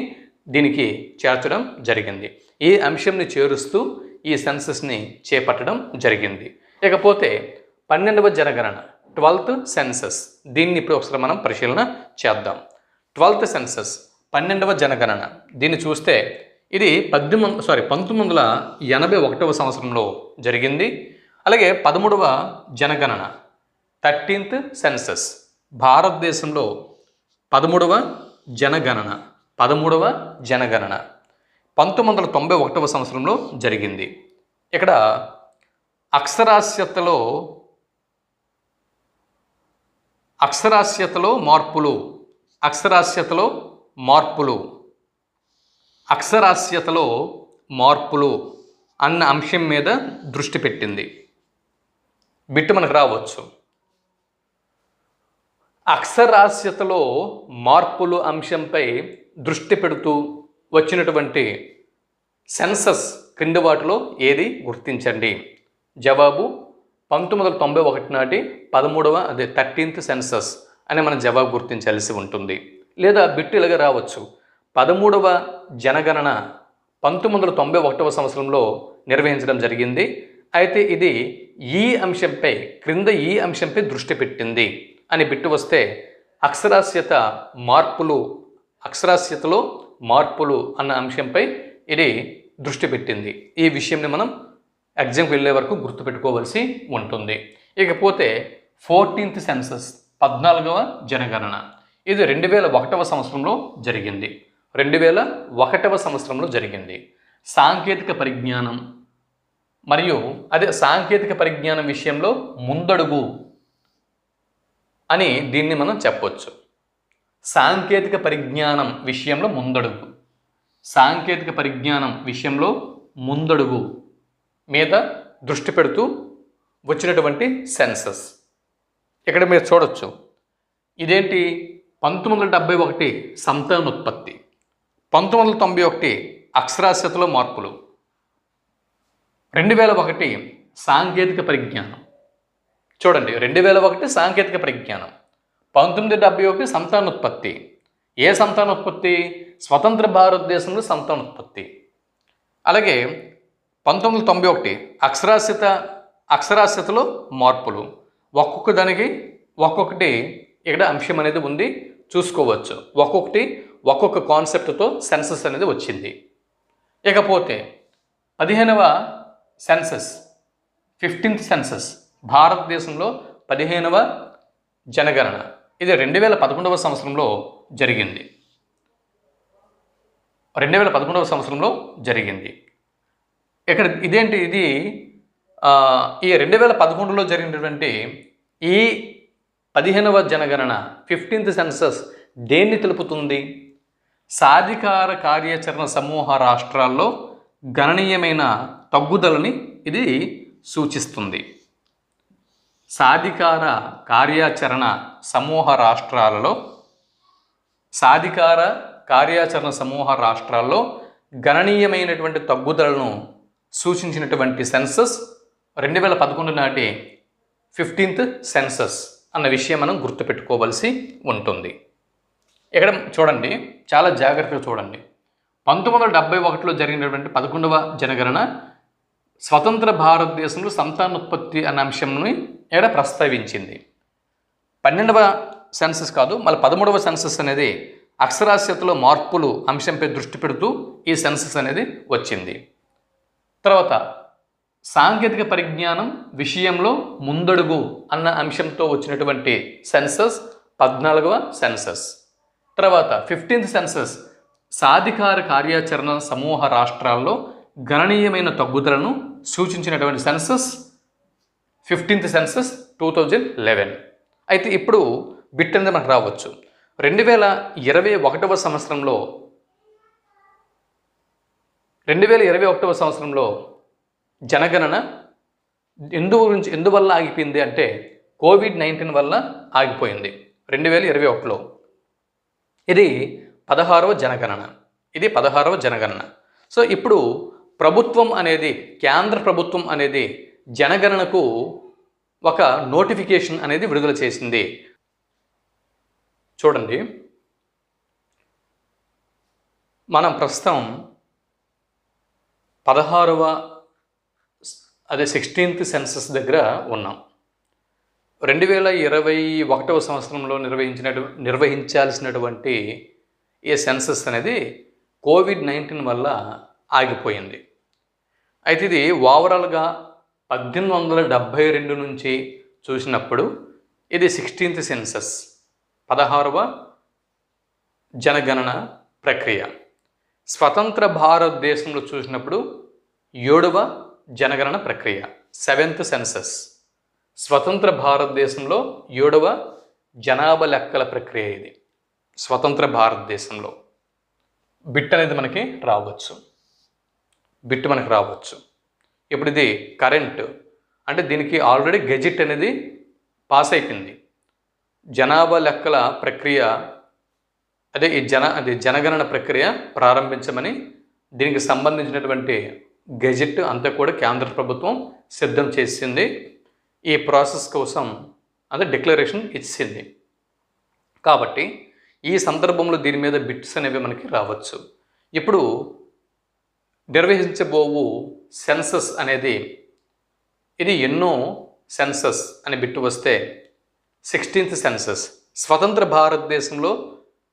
దీనికి చేర్చడం జరిగింది. ఈ అంశంని చేరుస్తూ ఈ సెన్సస్ని చేపట్టడం జరిగింది. ఇకపోతే 12వ జనగణన 12th సెన్సస్, దీన్ని ఇప్పుడు ఒకసారి మనం పరిశీలన చేద్దాం. 12th సెన్సస్ 12వ జనగణన దీన్ని చూస్తే ఇది 1981వ సంవత్సరంలో జరిగింది. అలాగే 13వ జనగణన 13th సెన్సస్, భారతదేశంలో 13వ జనగణన 1991వ సంవత్సరంలో జరిగింది. ఇక్కడ అక్షరాస్యతలో మార్పులు అన్న అంశం మీద దృష్టి పెట్టింది. బిట్టు మనకు రావచ్చు. అక్షరాస్యతలో మార్పులు అంశంపై దృష్టి పెడుతూ వచ్చినటువంటి సెన్సస్ క్రింది వాటిలో ఏది గుర్తించండి. జవాబు 1991 నాటి 13th సెన్సస్ అని మనం జవాబు గుర్తించాల్సి ఉంటుంది. లేదా బిట్టు ఇలాగా రావచ్చు. 13వ జనగణన 1991వ సంవత్సరంలో నిర్వహించడం జరిగింది. అయితే ఇది ఈ అంశంపై దృష్టి పెట్టింది అని బిట్టు వస్తే అక్షరాస్యతలో మార్పులు అన్న అంశంపై ఇది దృష్టి పెట్టింది. ఈ విషయంని మనం ఎగ్జామ్కి వెళ్ళే వరకు గుర్తుపెట్టుకోవాల్సి ఉంటుంది. ఇకపోతే 14th సెన్సస్ 14వ జనగణన ఇది 2001వ సంవత్సరంలో జరిగింది. 2001వ సంవత్సరంలో జరిగింది. సాంకేతిక పరిజ్ఞానం మరియు సాంకేతిక పరిజ్ఞానం విషయంలో ముందడుగు అని దీన్ని మనం చెప్పొచ్చు. సాంకేతిక పరిజ్ఞానం విషయంలో ముందడుగు మీద దృష్టి పెడుతూ వచ్చినటువంటి సెన్సస్. ఇక్కడ మీరు చూడొచ్చు. ఇదేంటి? 1971 సంతానోత్పత్తి, 1991 అక్షరాస్యతలో మార్పులు, 2001 సాంకేతిక పరిజ్ఞానం. చూడండి, 2001 సాంకేతిక పరిజ్ఞానం, 1971 సంతానోత్పత్తి. ఏ సంతానోత్పత్తి? స్వతంత్ర భారతదేశంలో సంతానోత్పత్తి. అలాగే 1991 అక్షరాస్యతలో మార్పులు. ఒక్కొక్కటి ఇక్కడ అంశం అనేది ఉంది. చూసుకోవచ్చు. ఒక్కొక్కటి ఒక్కొక్క కాన్సెప్ట్తో సెన్సస్ అనేది వచ్చింది. ఇకపోతే 15వ సెన్సస్, 15th సెన్సస్, భారతదేశంలో 15వ జనగణన. ఇది 2011వ సంవత్సరంలో జరిగింది. 2011వ సంవత్సరంలో జరిగింది. ఇక్కడ ఇదేంటి, ఇది ఈ 2011లో జరిగినటువంటి ఈ 15వ జనగణన, 15th సెన్సస్ దేన్ని తెలుపుతుంది? సాధికార కార్యాచరణ సమూహ రాష్ట్రాల్లో గణనీయమైన తగ్గుదలని ఇది సూచిస్తుంది. సాధికార కార్యాచరణ సమూహ రాష్ట్రాలలో, సాధికార కార్యాచరణ సమూహ రాష్ట్రాల్లో గణనీయమైనటువంటి తగ్గుదలను సూచించినటువంటి సెన్సస్ 2011 నాటి 15th సెన్సస్ అన్న విషయం మనం గుర్తుపెట్టుకోవలసి ఉంటుంది. ఇక్కడ చూడండి, చాలా జాగ్రత్తగా చూడండి. 1971లో జరిగినటువంటి 11వ జనగణన స్వతంత్ర భారతదేశంలో సంతానోత్పత్తి అనే అంశంని ఇక్కడ ప్రస్తావించింది. 12వ సెన్సస్ కాదు, మళ్ళీ 13వ సెన్సస్ అనేది అక్షరాస్యతలో మార్పులు అంశంపై దృష్టి పెడుతూ ఈ సెన్సస్ అనేది వచ్చింది. తర్వాత సాంకేతిక పరిజ్ఞానం విషయంలో ముందడుగు అన్న అంశంతో వచ్చినటువంటి సెన్సస్ 14వ సెన్సస్. తర్వాత 15th సెన్సస్ సాధికార కార్యాచరణ సమూహ రాష్ట్రాల్లో గణనీయమైన తగ్గుదలను సూచించినటువంటి సెన్సస్ 15th సెన్సస్ 2011. అయితే ఇప్పుడు బిట్ అనేది మనకు రావచ్చు. 2021వ సంవత్సరంలో 2021వ సంవత్సరంలో జనగణన ఎందువల్ల ఆగిపోయింది అంటే కోవిడ్-19 వల్ల ఆగిపోయింది. 2021లో ఇది 16వ జనగణన. ఇది 16వ జనగణన. సో ఇప్పుడు ప్రభుత్వం అనేది, కేంద్ర ప్రభుత్వం అనేది జనగణనకు ఒక నోటిఫికేషన్ అనేది విడుదల చేసింది. చూడండి, మనం ప్రస్తుతం 16th సెన్సస్ దగ్గర ఉన్నాం. 2021వ సంవత్సరంలో నిర్వహించాల్సినటువంటి ఈ సెన్సస్ అనేది కోవిడ్-19 వల్ల ఆగిపోయింది. అయితే ఇది ఓవరాల్గా 1872 నుంచి చూసినప్పుడు ఇది 16th సెన్సస్, 16వ జనగణన ప్రక్రియ. స్వతంత్ర భారతదేశంలో చూసినప్పుడు 7వ జనగణన ప్రక్రియ, 7th సెన్సస్. స్వతంత్ర భారతదేశంలో 7వ జనాభా లెక్కల ప్రక్రియ ఇది. స్వతంత్ర భారతదేశంలో బిట్ అనేది మనకి రావచ్చు, బిట్ మనకి రావచ్చు. ఇప్పుడు ఇది కరెంట్ అంటే దీనికి ఆల్రెడీ గెజిట్ అనేది పాస్ అయిపోయింది. జనాభా లెక్కల ప్రక్రియ అదే జనగణన ప్రక్రియ ప్రారంభించమని దీనికి సంబంధించినటువంటి గెజిట్ అంతా కూడా కేంద్ర ప్రభుత్వం సిద్ధం చేసింది. ఈ ప్రాసెస్ కోసం అదే డిక్లరేషన్ ఇచ్చింది. కాబట్టి ఈ సందర్భంలో దీని మీద బిట్స్ అనేవి మనకి రావచ్చు. ఇప్పుడు నిర్వహించబోవు సెన్సస్ అనేది ఇది ఎన్నో సెన్సస్ అని బిట్టు వస్తే 16th సెన్సస్. స్వతంత్ర భారతదేశంలో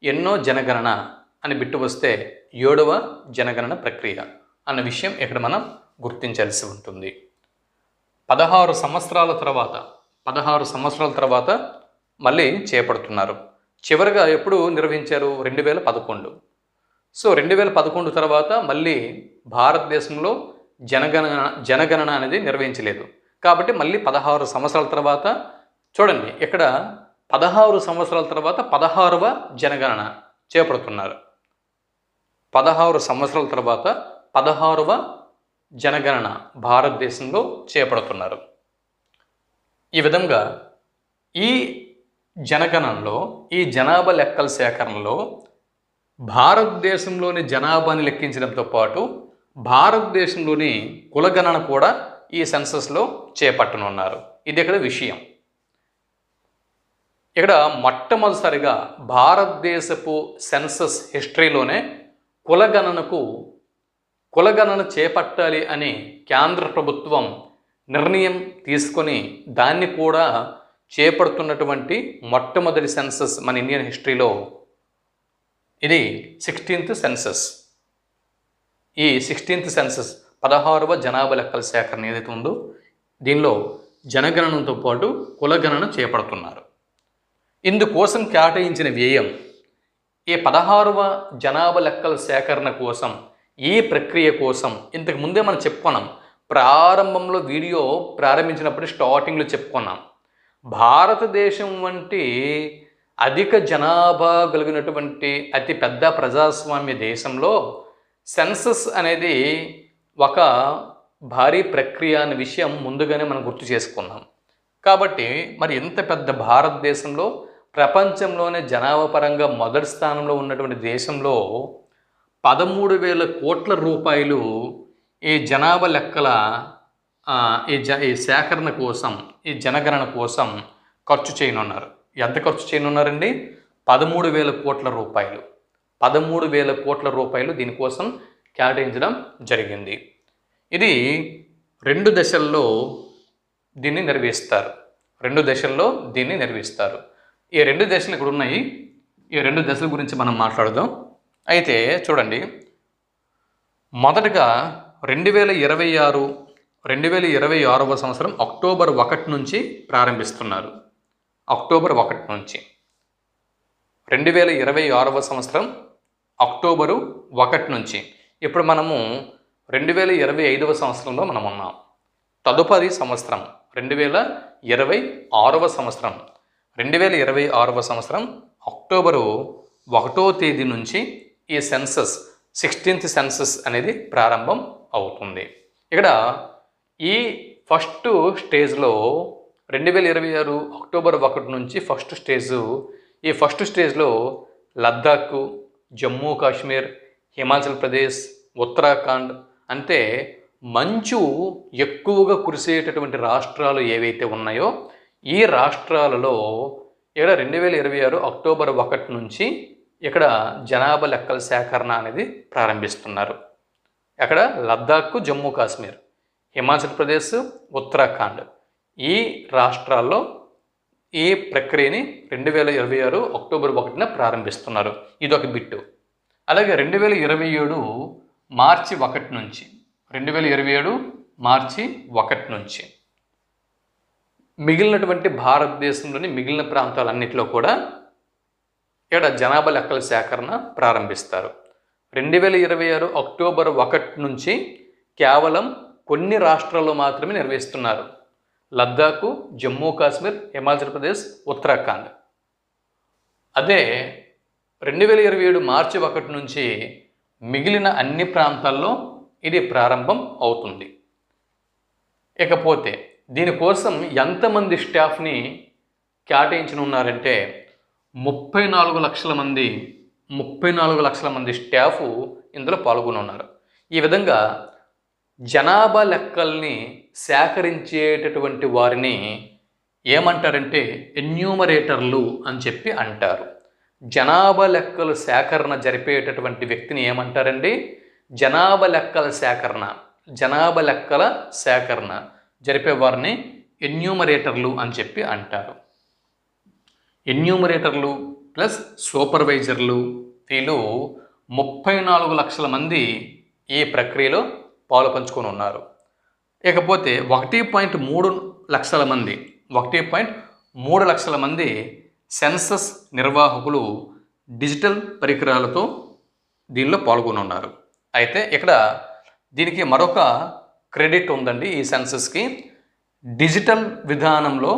ఎన్నో జనగణన అని బిట్టు వస్తే 7వ జనగణన ప్రక్రియ అన్న విషయం ఇక్కడ మనం గుర్తించాల్సి ఉంటుంది. 16 సంవత్సరాల తర్వాత మళ్ళీ చేపడుతున్నారు. చివరిగా ఎప్పుడు నిర్వహించారు? 2011. సో 2011 తర్వాత మళ్ళీ భారతదేశంలో జనగణన అనేది నిర్వహించలేదు. కాబట్టి మళ్ళీ 16 సంవత్సరాల తర్వాత చూడండి, ఇక్కడ 16 సంవత్సరాల తర్వాత 16వ జనగణన చేపడుతున్నారు. 16 సంవత్సరాల తర్వాత 16వ జనగణన భారతదేశంలో చేపడుతున్నారు. ఈ విధంగా ఈ జనగణనలో, ఈ జనాభా లెక్కల సేకరణలో భారతదేశంలోని జనాభాని లెక్కించడంతో పాటు భారతదేశంలోని కులగణన కూడా ఈ సెన్సస్లో చేపట్టనున్నారు. ఇది ఇక్కడ విషయం. ఇక్కడ మొట్టమొదటిసారిగా భారతదేశపు సెన్సస్ హిస్టరీలోనే కులగణన చేపట్టాలి అని కేంద్ర ప్రభుత్వం నిర్ణయం తీసుకొని దాన్ని కూడా చేపడుతున్నటువంటి మొట్టమొదటి సెన్సస్ మన ఇండియన్ హిస్టరీలో ఇది 16th సెన్సస్. ఈ 16th సెన్సస్ 16వ జనాభా లెక్కల సేకరణ ఏదైతే ఉందో దీనిలో జనగణనతో పాటు కులగణన చేపడుతున్నారు. ఇందుకోసం కేటాయించిన వ్యయం ఈ 16వ జనాభా లెక్కల సేకరణ కోసం, ఈ ప్రక్రియ కోసం ఇంతకు ముందే మనం చెప్పుకున్నాం. ప్రారంభంలో వీడియో ప్రారంభించినప్పుడు స్టార్టింగ్లో చెప్పుకున్నాం. భారతదేశం వంటి అధిక జనాభా కలిగినటువంటి అతి పెద్ద ప్రజాస్వామ్య దేశంలో సెన్సస్ అనేది ఒక భారీ ప్రక్రియ అనే విషయం ముందుగానే మనం గుర్తు చేసుకున్నాం. కాబట్టి మరి ఇంత పెద్ద భారతదేశంలో ప్రపంచంలోనే జనాభా పరంగా మొదటి స్థానంలో ఉన్నటువంటి దేశంలో 13,000 కోట్ల రూపాయలు ఈ జనాభా లెక్కల ఈ సేకరణ కోసం, ఈ జనగణన కోసం ఖర్చు చేయనున్నారు. ఎంత ఖర్చు చేయనున్నారండి? 13,000 కోట్ల రూపాయలు. 13,000 కోట్ల రూపాయలు దీనికోసం కేటాయించడం జరిగింది. ఇది 2 దశల్లో దీన్ని నిర్వహిస్తారు. 2 దశల్లో దీన్ని నిర్వహిస్తారు. ఈ 2 దశలు ఇక్కడ ఉన్నాయి. ఈ 2 దశల గురించి మనం మాట్లాడదాం. అయితే చూడండి, మొదటగా 2026వ సంవత్సరం అక్టోబర్ 1 నుంచి ప్రారంభిస్తున్నారు. అక్టోబర్ 1 నుంచి 2026వ సంవత్సరం అక్టోబరు 1 నుంచి. ఇప్పుడు మనము 2025వ సంవత్సరంలో మనం ఉన్నాం. తదుపరి సంవత్సరం 2026వ సంవత్సరం 2026వ సంవత్సరం అక్టోబరు 1వ తేదీ నుంచి ఈ సెన్సస్ 16th సెన్సస్ అనేది ప్రారంభం అవుతుంది. ఇక్కడ ఈ ఫస్ట్ స్టేజ్లో 2026 అక్టోబర్ 1 నుంచి ఈ ఫస్ట్ స్టేజ్లో లద్దాఖ్, జమ్మూ కాశ్మీర్, హిమాచల్ ప్రదేశ్, ఉత్తరాఖండ్ అంటే మంచు ఎక్కువగా కురిసేటటువంటి రాష్ట్రాలు ఏవైతే ఉన్నాయో ఈ రాష్ట్రాలలో ఇక్కడ 2026 అక్టోబర్ 1 నుంచి ఇక్కడ జనాభా లెక్కల సేకరణ అనేది ప్రారంభిస్తున్నారు. అక్కడ లద్దాఖ్, జమ్మూ కాశ్మీర్, హిమాచల్ ప్రదేశ్, ఉత్తరాఖండ్ ఈ రాష్ట్రాల్లో ఈ ప్రక్రియని 2026 అక్టోబర్ 1న ప్రారంభిస్తున్నారు. ఇదొక బిట్టు. అలాగే 2027 మార్చి 1 నుంచి 2027 మార్చి 1 నుంచి మిగిలినటువంటి భారతదేశంలోని మిగిలిన ప్రాంతాలన్నింటిలో కూడా ఇక్కడ జనాభా లెక్కల సేకరణ ప్రారంభిస్తారు. 2026 అక్టోబర్ 1 నుంచి కేవలం కొన్ని రాష్ట్రాల్లో మాత్రమే నిర్వహిస్తున్నారు. లద్దాఖ్, జమ్మూ కాశ్మీర్, హిమాచల్ ప్రదేశ్, ఉత్తరాఖండ్. అదే 2027 మార్చి 1 నుంచి మిగిలిన అన్ని ప్రాంతాల్లో ఇది ప్రారంభం అవుతుంది. ఇకపోతే దీనికోసం ఎంతమంది స్టాఫ్ని కేటాయించనున్నారంటే 34 లక్షల మంది స్టాఫ్ ఇందులో పాల్గొని ఉన్నారు. ఈ విధంగా జనాభా లెక్కల్ని సేకరించేటటువంటి వారిని ఏమంటారంటే ఎన్యూమరేటర్లు అని చెప్పి అంటారు. జనాభా లెక్కలు సేకరణ జరిపేటటువంటి వ్యక్తిని ఏమంటారండి? జనాభా లెక్కల సేకరణ జరిపే వారిని ఎన్యూమరేటర్లు అని చెప్పి అంటారు. ఎన్యూమరేటర్లు ప్లస్ సూపర్వైజర్లు వీళ్ళు 34 లక్షల మంది ఈ ప్రక్రియలో పాలు పంచుకొని ఉన్నారు. ఇకపోతే 1.3 లక్షల మంది సెన్సస్ నిర్వాహకులు డిజిటల్ పరికరాలతో దీనిలో పాల్గొని ఉన్నారు. అయితే ఇక్కడ దీనికి మరొక క్రెడిట్ ఉందండి. ఈ సెన్సస్కి డిజిటల్ విధానంలో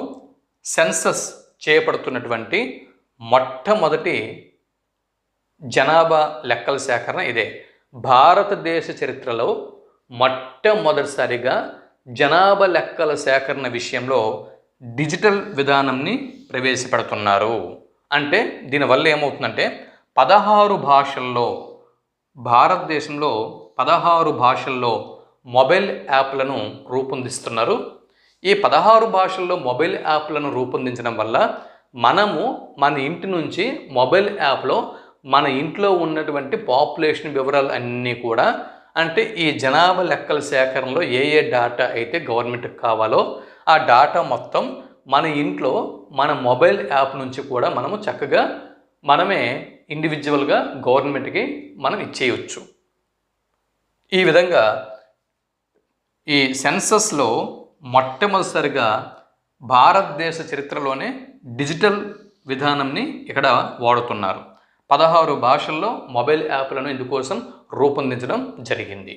సెన్సస్ చేపడుతున్నటువంటి మొట్టమొదటి జనాభా లెక్కల సేకరణ ఇదే. భారతదేశ చరిత్రలో మొట్టమొదటిసారిగా జనాభా లెక్కల సేకరణ విషయంలో డిజిటల్ విధానంని ప్రవేశపెడుతున్నారు. అంటే దీనివల్ల ఏమవుతుందంటే 16 భాషల్లో, భారతదేశంలో 16 భాషల్లో మొబైల్ యాప్లను రూపొందిస్తున్నారు. ఈ 16 భాషల్లో మొబైల్ యాప్లను రూపొందించడం వల్ల మనము మన ఇంటి నుంచి మొబైల్ యాప్లో మన ఇంట్లో ఉన్నటువంటి పాపులేషన్ వివరాలు అన్నీ కూడా, అంటే ఈ జనాభా లెక్కల సేకరణలో ఏ డాటా అయితే గవర్నమెంట్కి కావాలో ఆ డాటా మొత్తం మన ఇంట్లో మన మొబైల్ యాప్ నుంచి కూడా మనము చక్కగా మనమే ఇండివిజువల్గా గవర్నమెంట్కి మనం ఇచ్చేయవచ్చు. ఈ విధంగా ఈ సెన్సస్లో మొట్టమొదటిసారిగా భారతదేశ చరిత్రలోనే డిజిటల్ విధానంని ఇక్కడ వాడుతున్నారు. 16 భాషల్లో మొబైల్ యాప్లను ఇందుకోసం రూపొందించడం జరిగింది.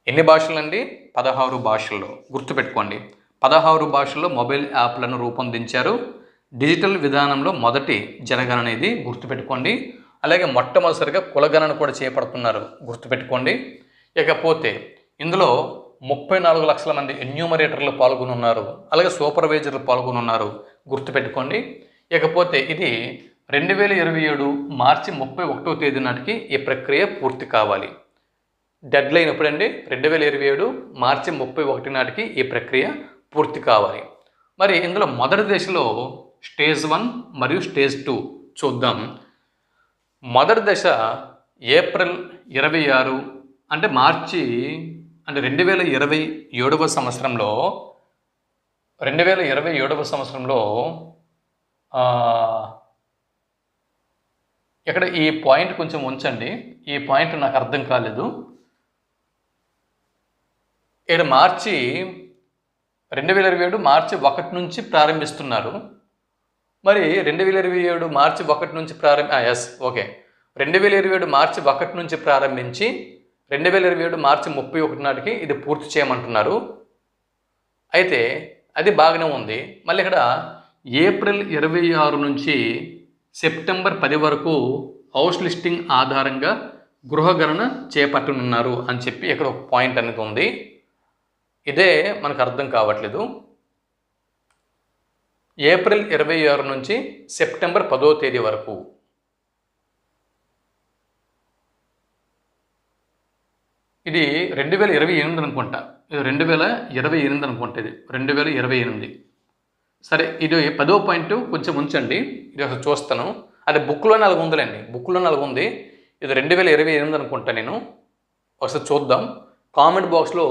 ఎన్ని భాషలండి? 16 భాషల్లో. గుర్తుపెట్టుకోండి, 16 భాషల్లో మొబైల్ యాప్లను రూపొందించారు. డిజిటల్ విధానంలో మొదటి జనగణన అనేది గుర్తుపెట్టుకోండి. అలాగే మొట్టమొదటిసారిగా కులగణన కూడా చేపడుతున్నారు, గుర్తుపెట్టుకోండి. ఇకపోతే ఇందులో 34 లక్షల మంది ఎన్యూమరేటర్లు పాల్గొని ఉన్నారు, అలాగే సూపర్వైజర్లు పాల్గొని ఉన్నారు, గుర్తుపెట్టుకోండి. ఇకపోతే ఇది 2027 మార్చి 31వ తేదీ నాటికి ఈ ప్రక్రియ పూర్తి కావాలి. డెడ్ లైన్ ఎప్పుడండి? 2027 మార్చి 31 నాటికి ఈ ప్రక్రియ పూర్తి కావాలి. మరి ఇందులో మొదటి దశలో స్టేజ్ 1 మరియు స్టేజ్ 2 చూద్దాం. మొదటి దశ ఏప్రిల్ 26 అంటే మార్చి అంటే 2027వ సంవత్సరంలో 2027వ సంవత్సరంలో ఇక్కడ ఈ పాయింట్ కొంచెం ఉంచండి, ఈ పాయింట్ నాకు అర్థం కాలేదు. ఇక్కడ మార్చి 2027 మార్చి 1 నుంచి ప్రారంభిస్తున్నారు. మరి 2027 మార్చి 1 నుంచి ఓకే 2027 మార్చి 1 నుంచి ప్రారంభించి 2027 మార్చి 31 నాటికి ఇది పూర్తి చేయమంటున్నారు. అయితే అది బాగానే ఉంది. మళ్ళీ ఇక్కడ ఏప్రిల్ 26 నుంచి సెప్టెంబర్ 10 వరకు హౌస్ లిస్టింగ్ ఆధారంగా గృహగణన చేపట్టనున్నారు అని చెప్పి ఇక్కడ ఒక పాయింట్ అనేది ఉంది. ఇదే మనకు అర్థం కావట్లేదు. ఏప్రిల్ 26 నుంచి సెప్టెంబర్ 10వ తేదీ వరకు. ఇది 2028 అనుకుంటా, ఇది 2028 అనుకుంటా, ఇది 2028. సరే, ఇది 10వ పాయింట్ కొంచెం ఉంచండి, ఇది అసలు చూస్తాను. అది బుక్లోనే అలాగ ఉందిలేండి, బుక్లోనే అలాగ ఉంది. ఇది 2028 అనుకుంటా. నేను ఒకసారి చూద్దాం. కామెంట్ బాక్స్లో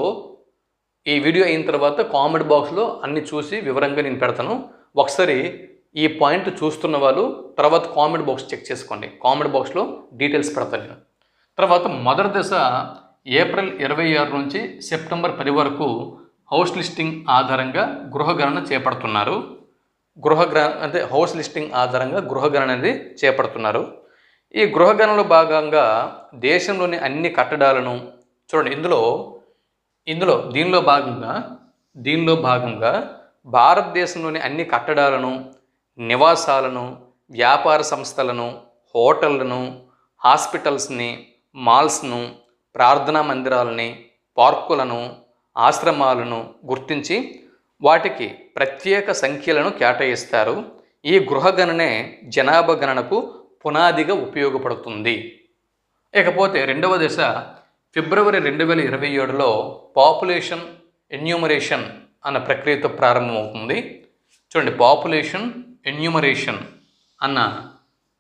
ఈ వీడియో అయిన తర్వాత కామెంట్ బాక్స్లో అన్ని చూసి వివరంగా నేను పెడతాను. ఒకసారి ఈ పాయింట్ చూస్తున్న వాళ్ళు తర్వాత కామెంట్ బాక్స్ చెక్ చేసుకోండి, కామెంట్ బాక్స్లో డీటెయిల్స్ పెడతాను నేను. తర్వాత మొదటి దశ ఏప్రిల్ 26 నుంచి సెప్టెంబర్ 10 వరకు హౌస్ లిస్టింగ్ ఆధారంగా గృహగణన చేపడుతున్నారు. అంటే హౌస్ లిస్టింగ్ ఆధారంగా గృహగణన అనేది చేపడుతున్నారు. ఈ గృహగణనలో భాగంగా దేశంలోని అన్ని కట్టడాలను చూడండి. దీనిలో భాగంగా భారతదేశంలోని అన్ని కట్టడాలను, నివాసాలను, వ్యాపార సంస్థలను, హోటళ్లను, హాస్పిటల్స్ని, మాల్స్ను, ప్రార్థనా మందిరాలని, పార్కులను, ఆశ్రమాలను గుర్తించి వాటికి ప్రత్యేక సంఖ్యలను కేటాయిస్తారు. ఈ గృహగణనే జనాభా గణనకు పునాదిగా ఉపయోగపడుతుంది. ఇకపోతే రెండవ దశ ఫిబ్రవరి 2027లో పాపులేషన్ ఎన్యూమరేషన్ అన్న ప్రక్రియతో ప్రారంభమవుతుంది. చూడండి, పాపులేషన్ ఎన్యూమరేషన్ అన్న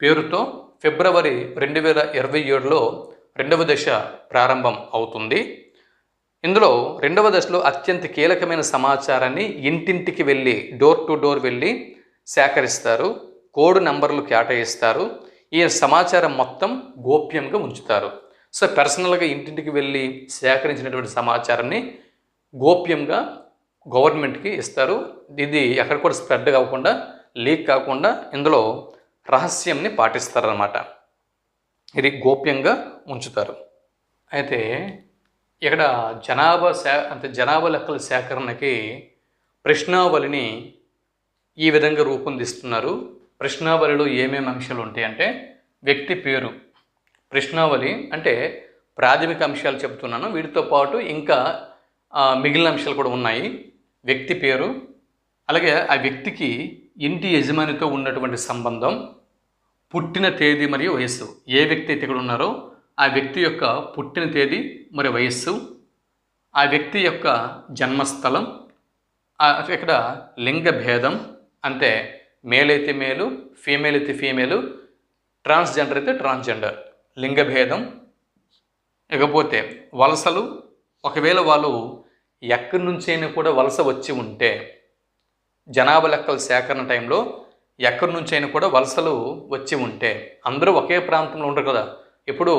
పేరుతో ఫిబ్రవరి 2027లో రెండవ దశ ప్రారంభం అవుతుంది. ఇందులో రెండవ దశలో అత్యంత కీలకమైన సమాచారాన్ని ఇంటింటికి వెళ్ళి డోర్ టు డోర్ వెళ్ళి సేకరిస్తారు, కోడ్ నంబర్లు కేటాయిస్తారు. ఈ సమాచారం మొత్తం గోప్యంగా ఉంచుతారు. సో పర్సనల్గా ఇంటింటికి వెళ్ళి సేకరించినటువంటి సమాచారాన్ని గోప్యంగా గవర్నమెంట్కి ఇస్తారు. ఇది ఎక్కడ కూడా స్ప్రెడ్ కాకుండా, లీక్ కాకుండా ఇందులో రహస్యంని పాటిస్తారన్నమాట. ఇది గోప్యంగా ఉంచుతారు. అయితే ఇక్కడ జనాభా లెక్కల సేకరణకి ప్రశ్నావళిని ఈ విధంగా రూపొందిస్తున్నారు. ప్రశ్నావళిలో ఏమేమి అంశాలు ఉంటాయంటే వ్యక్తి పేరు, ప్రశ్నావళి అంటే ప్రాథమిక అంశాలు చెప్తున్నాను, వీటితో పాటు ఇంకా మిగిలిన అంశాలు కూడా ఉన్నాయి. వ్యక్తి పేరు, అలాగే ఆ వ్యక్తికి ఇంటి యజమానితో ఉన్నటువంటి సంబంధం, పుట్టిన తేదీ మరియు వయస్సు, ఏ వ్యక్తి అయితే ఇక్కడ ఉన్నారో ఆ వ్యక్తి యొక్క పుట్టిన తేదీ మరియు వయస్సు, ఆ వ్యక్తి యొక్క జన్మస్థలం, ఇక్కడ లింగ భేదం అంటే మేల్ అయితే మేలు, ఫీమేల్ అయితే ఫీమేలు, ట్రాన్స్జెండర్ అయితే ట్రాన్స్జెండర్, లింగ భేదం. ఇకపోతే వలసలు, ఒకవేళ వాళ్ళు ఎక్కడి నుంచైనా కూడా వలస వచ్చి ఉంటే జనాభా లెక్కల సేకరణ టైంలో ఎక్కడి నుంచి అయినా కూడా వలసలు వచ్చి ఉంటే, అందరూ ఒకే ప్రాంతంలో ఉండరు కదా. ఇప్పుడు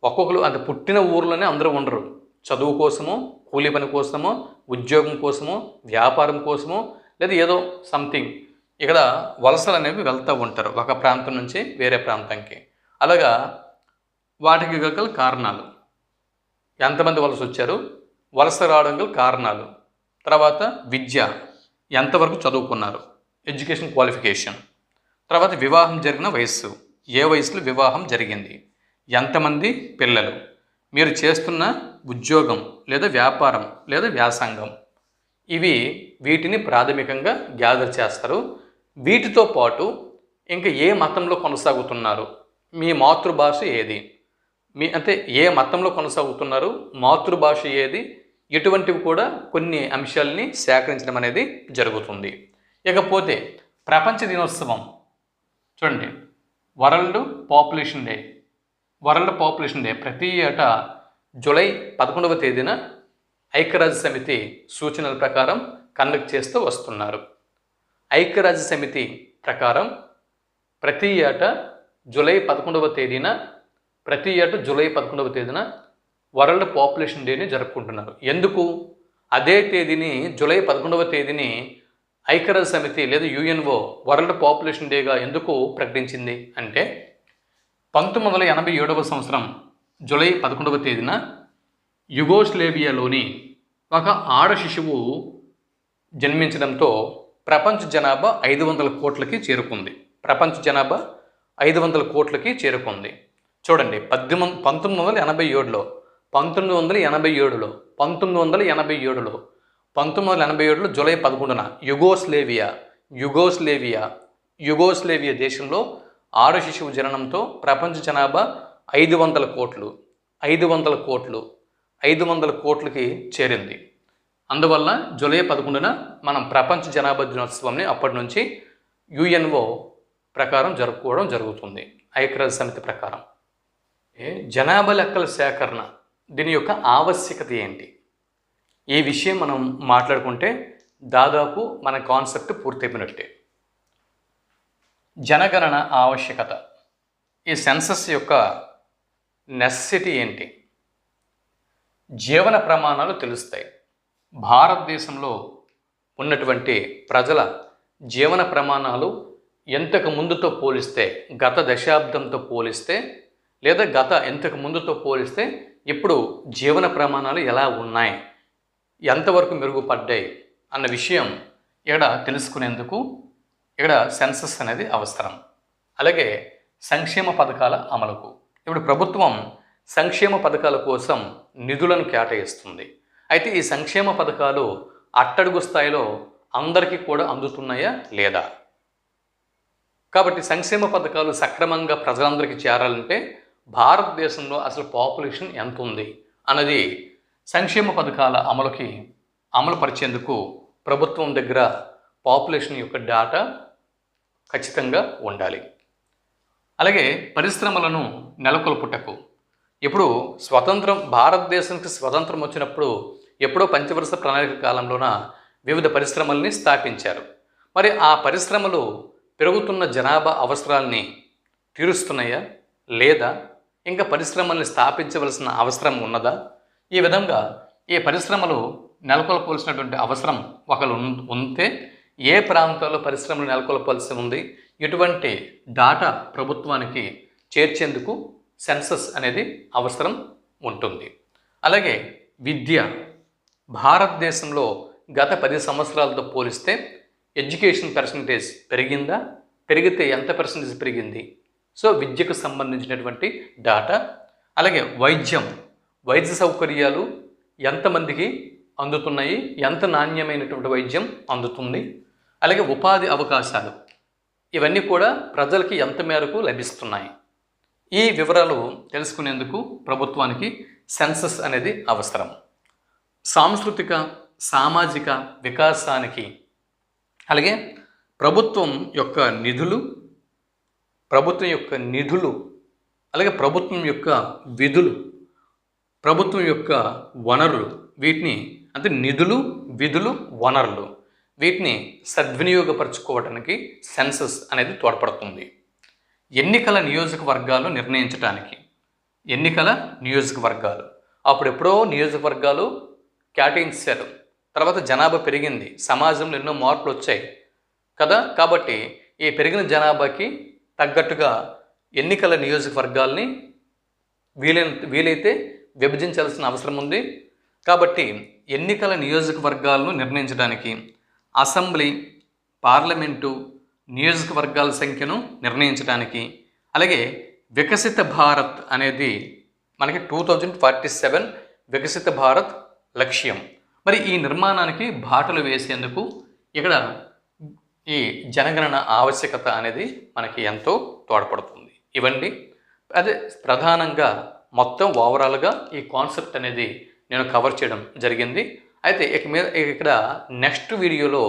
ఒక్కొక్కరు అది పుట్టిన ఊర్లోనే అందరూ ఉండరు. చదువు కోసమో, కూలీ పని కోసమో, ఉద్యోగం కోసమో, వ్యాపారం కోసమో, లేదా ఏదో సంథింగ్ ఇక్కడ వలసలు అనేవి వెళ్తూ ఉంటారు ఒక ప్రాంతం నుంచి వేరే ప్రాంతానికి. అలాగా వాటికి గల కారణాలు, ఎంతమంది వలస వచ్చారు, వలస రావడం గల కారణాలు, తర్వాత విద్య, ఎంతవరకు చదువుకున్నారు, ఎడ్యుకేషన్ క్వాలిఫికేషన్, తర్వాత వివాహం జరిగిన వయస్సు, ఏ వయసులో వివాహం జరిగింది, ఎంతమంది పిల్లలు, మీరు చేస్తున్న ఉద్యోగం లేదా వ్యాపారం లేదా వ్యాసంగం, వీటిని ప్రాథమికంగా గ్యాదర్ చేస్తారు. వీటితో పాటు ఇంకా ఏ మతంలో కొనసాగుతున్నారు, మీ మాతృభాష ఏది, అంటే ఏ మతంలో కొనసాగుతున్నారు, మాతృభాష ఏది, ఇటువంటివి కూడా కొన్ని అంశాలని సేకరించడం అనేది జరుగుతుంది. ఇకపోతే ప్రపంచ దినోత్సవం చూడండి, world population day. World population day ప్రతి ఏటా జూలై 11వ తేదీన ఐక్యరాజ్య సమితి సూచనల ప్రకారం కండక్ట్ చేస్తూ వస్తున్నారు. ఐక్యరాజ్య సమితి ప్రకారం ప్రతి ఏటా జూలై 11వ తేదీన వరల్డ్ పాపులేషన్ డేని జరుపుకుంటున్నారు. ఎందుకు అదే తేదీని జూలై 11వ తేదీని ఐక్యరాజ్య సమితి లేదా యుఎన్ఓ వరల్డ్ పాపులేషన్ డేగా ఎందుకు ప్రకటించింది అంటే 1987వ సంవత్సరం జూలై 11వ తేదీన యుగోస్లేవియాలోని ఒక ఆడ శిశువు జన్మించడంతో ప్రపంచ జనాభా 500 కోట్లకి చేరుకుంది. ప్రపంచ జనాభా 500 కోట్లకి చేరుకుంది. చూడండి, 1987లో జూలై 11న యుగోస్లేవియా దేశంలో ఆడ శిశువు జననంతో ప్రపంచ జనాభా 500 కోట్లకి చేరింది. అందువల్ల జూలై 11న మనం ప్రపంచ జనాభా దినోత్సవాన్ని అప్పటి నుంచి యుఎన్ఓ ప్రకారం జరుపుకోవడం జరుగుతుంది, ఐక్యరాజ్య సమితి ప్రకారం. జనాభా లెక్కల సేకరణ, దీని యొక్క ఆవశ్యకత ఏంటి, ఈ విషయం మనం మాట్లాడుకుంటే దాదాపు మన కాన్సెప్ట్ పూర్తయిపోయినట్టే. జనగణన ఆవశ్యకత, ఈ సెన్సస్ యొక్క నెసెసిటీ ఏంటి, జీవన ప్రమాణాలు తెలుస్తాయి. భారతదేశంలో ఉన్నటువంటి ప్రజల జీవన ప్రమాణాలు ఎంతకు ముందుతో పోలిస్తే, గత దశాబ్దంతో పోలిస్తే లేదా ఎంతకు ముందుతో పోలిస్తే ఇప్పుడు జీవన ప్రమాణాలు ఎలా ఉన్నాయి, ఎంతవరకు మెరుగుపడ్డాయి అన్న విషయం ఇక్కడ తెలుసుకునేందుకు ఇక్కడ సెన్సస్ అనేది అవసరం. అలాగే సంక్షేమ పథకాల అమలుకు, ఇప్పుడు ప్రభుత్వం సంక్షేమ పథకాల కోసం నిధులను కేటాయిస్తుంది. అయితే ఈ సంక్షేమ పథకాలు అట్టడుగు స్థాయిలో అందరికీ కూడా అందుతున్నాయా లేదా, కాబట్టి సంక్షేమ పథకాలు సక్రమంగా ప్రజలందరికీ చేరాలంటే భారతదేశంలో అసలు పాపులేషన్ ఎంత ఉంది అన్నది సంక్షేమ పథకాల అమలుపరిచేందుకు ప్రభుత్వం దగ్గర పాపులేషన్ యొక్క డేటా ఖచ్చితంగా ఉండాలి. అలాగే పరిశ్రమలను నెలకొల్పుటకు, ఇప్పుడు భారతదేశానికి స్వతంత్రం వచ్చినప్పుడు ఎప్పుడో పంచవర్ష ప్రణాళిక కాలంలోన వివిధ పరిశ్రమల్ని స్థాపించారు. మరి ఆ పరిశ్రమలు పెరుగుతున్న జనాభా అవసరాల్ని తీరుస్తున్నాయా లేదా, ఇంకా పరిశ్రమల్ని స్థాపించవలసిన అవసరం ఉన్నదా, ఈ విధంగా ఈ పరిశ్రమలు నెలకొల్పవలసినటువంటి అవసరం ఒకరు ఉంటే ఏ ప్రాంతాల్లో పరిశ్రమలు నెలకొల్పాల్సి ఉంది, ఇటువంటి డాటా ప్రభుత్వానికి చేర్చేందుకు సెన్సస్ అనేది అవసరం ఉంటుంది. అలాగే విద్య, భారతదేశంలో గత 10 సంవత్సరాలతో పోలిస్తే ఎడ్యుకేషన్ పర్సంటేజ్ పెరిగిందా, పెరిగితే ఎంత పర్సంటేజ్ పెరిగింది, సో విద్యకు సంబంధించినటువంటి డాటా. అలాగే వైద్య సౌకర్యాలు ఎంతమందికి అందుతున్నాయి, ఎంత నాణ్యమైనటువంటి వైద్యం అందుతుంది, అలాగే ఉపాధి అవకాశాలు, ఇవన్నీ కూడా ప్రజలకి ఎంత మేరకు లభిస్తున్నాయి, ఈ వివరాలు తెలుసుకునేందుకు ప్రభుత్వానికి సెన్సస్ అనేది అవసరం. సాంస్కృతిక సామాజిక వికాసానికి, అలాగే ప్రభుత్వం యొక్క నిధులు, అలాగే ప్రభుత్వం యొక్క విధులు, ప్రభుత్వం యొక్క వనరులు, వీటిని అంటే నిధులు, విధులు, వనరులు, వీటిని సద్వినియోగపరచుకోవడానికి సెన్సస్ అనేది తోడ్పడుతుంది. ఎన్నికల నియోజకవర్గాలు నిర్ణయించడానికి, ఎన్నికల నియోజకవర్గాలు అప్పుడెప్పుడో నియోజకవర్గాలు కేటాయించారు, తర్వాత జనాభా పెరిగింది, సమాజంలో ఎన్నో మార్పులు వచ్చాయి కదా. కాబట్టి ఈ పెరిగిన జనాభాకి తగ్గట్టుగా ఎన్నికల నియోజకవర్గాల్ని వీలైతే విభజించాల్సిన అవసరం ఉంది. కాబట్టి ఎన్నికల నియోజకవర్గాలను నిర్ణయించడానికి అసెంబ్లీ, పార్లమెంటు, నియోజకవర్గాల సంఖ్యను నిర్ణయించడానికి, అలాగే వికసిత భారత్ అనేది మనకి 2047 వికసిత భారత్ లక్ష్యం. మరి ఈ నిర్మాణానికి బాటలు వేసేందుకు ఇక్కడ ఈ జనగణన ఆవశ్యకత అనేది మనకి ఎంతో తోడ్పడుతుంది. ఇవండి అదే ప్రధానంగా మొత్తం ఓవరాల్గా ఈ కాన్సెప్ట్ అనేది నేను కవర్ చేయడం జరిగింది. అయితే ఇక్కడ నెక్స్ట్ వీడియోలో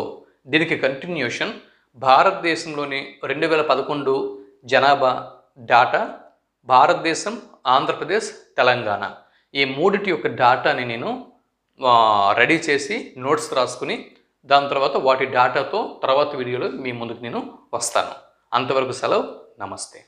దీనికి కంటిన్యూషన్ భారతదేశంలోని 2011 జనాభా డాటా, భారతదేశం, ఆంధ్రప్రదేశ్, తెలంగాణ ఈ మూడిటి యొక్క డాటాని నేను రెడీ చేసి నోట్స్ రాసుకుని దాని తర్వాత వాటి డాటాతో తర్వాత వీడియోలో మీ ముందుకు నేను వస్తాను. అంతవరకు సెలవు. నమస్తే.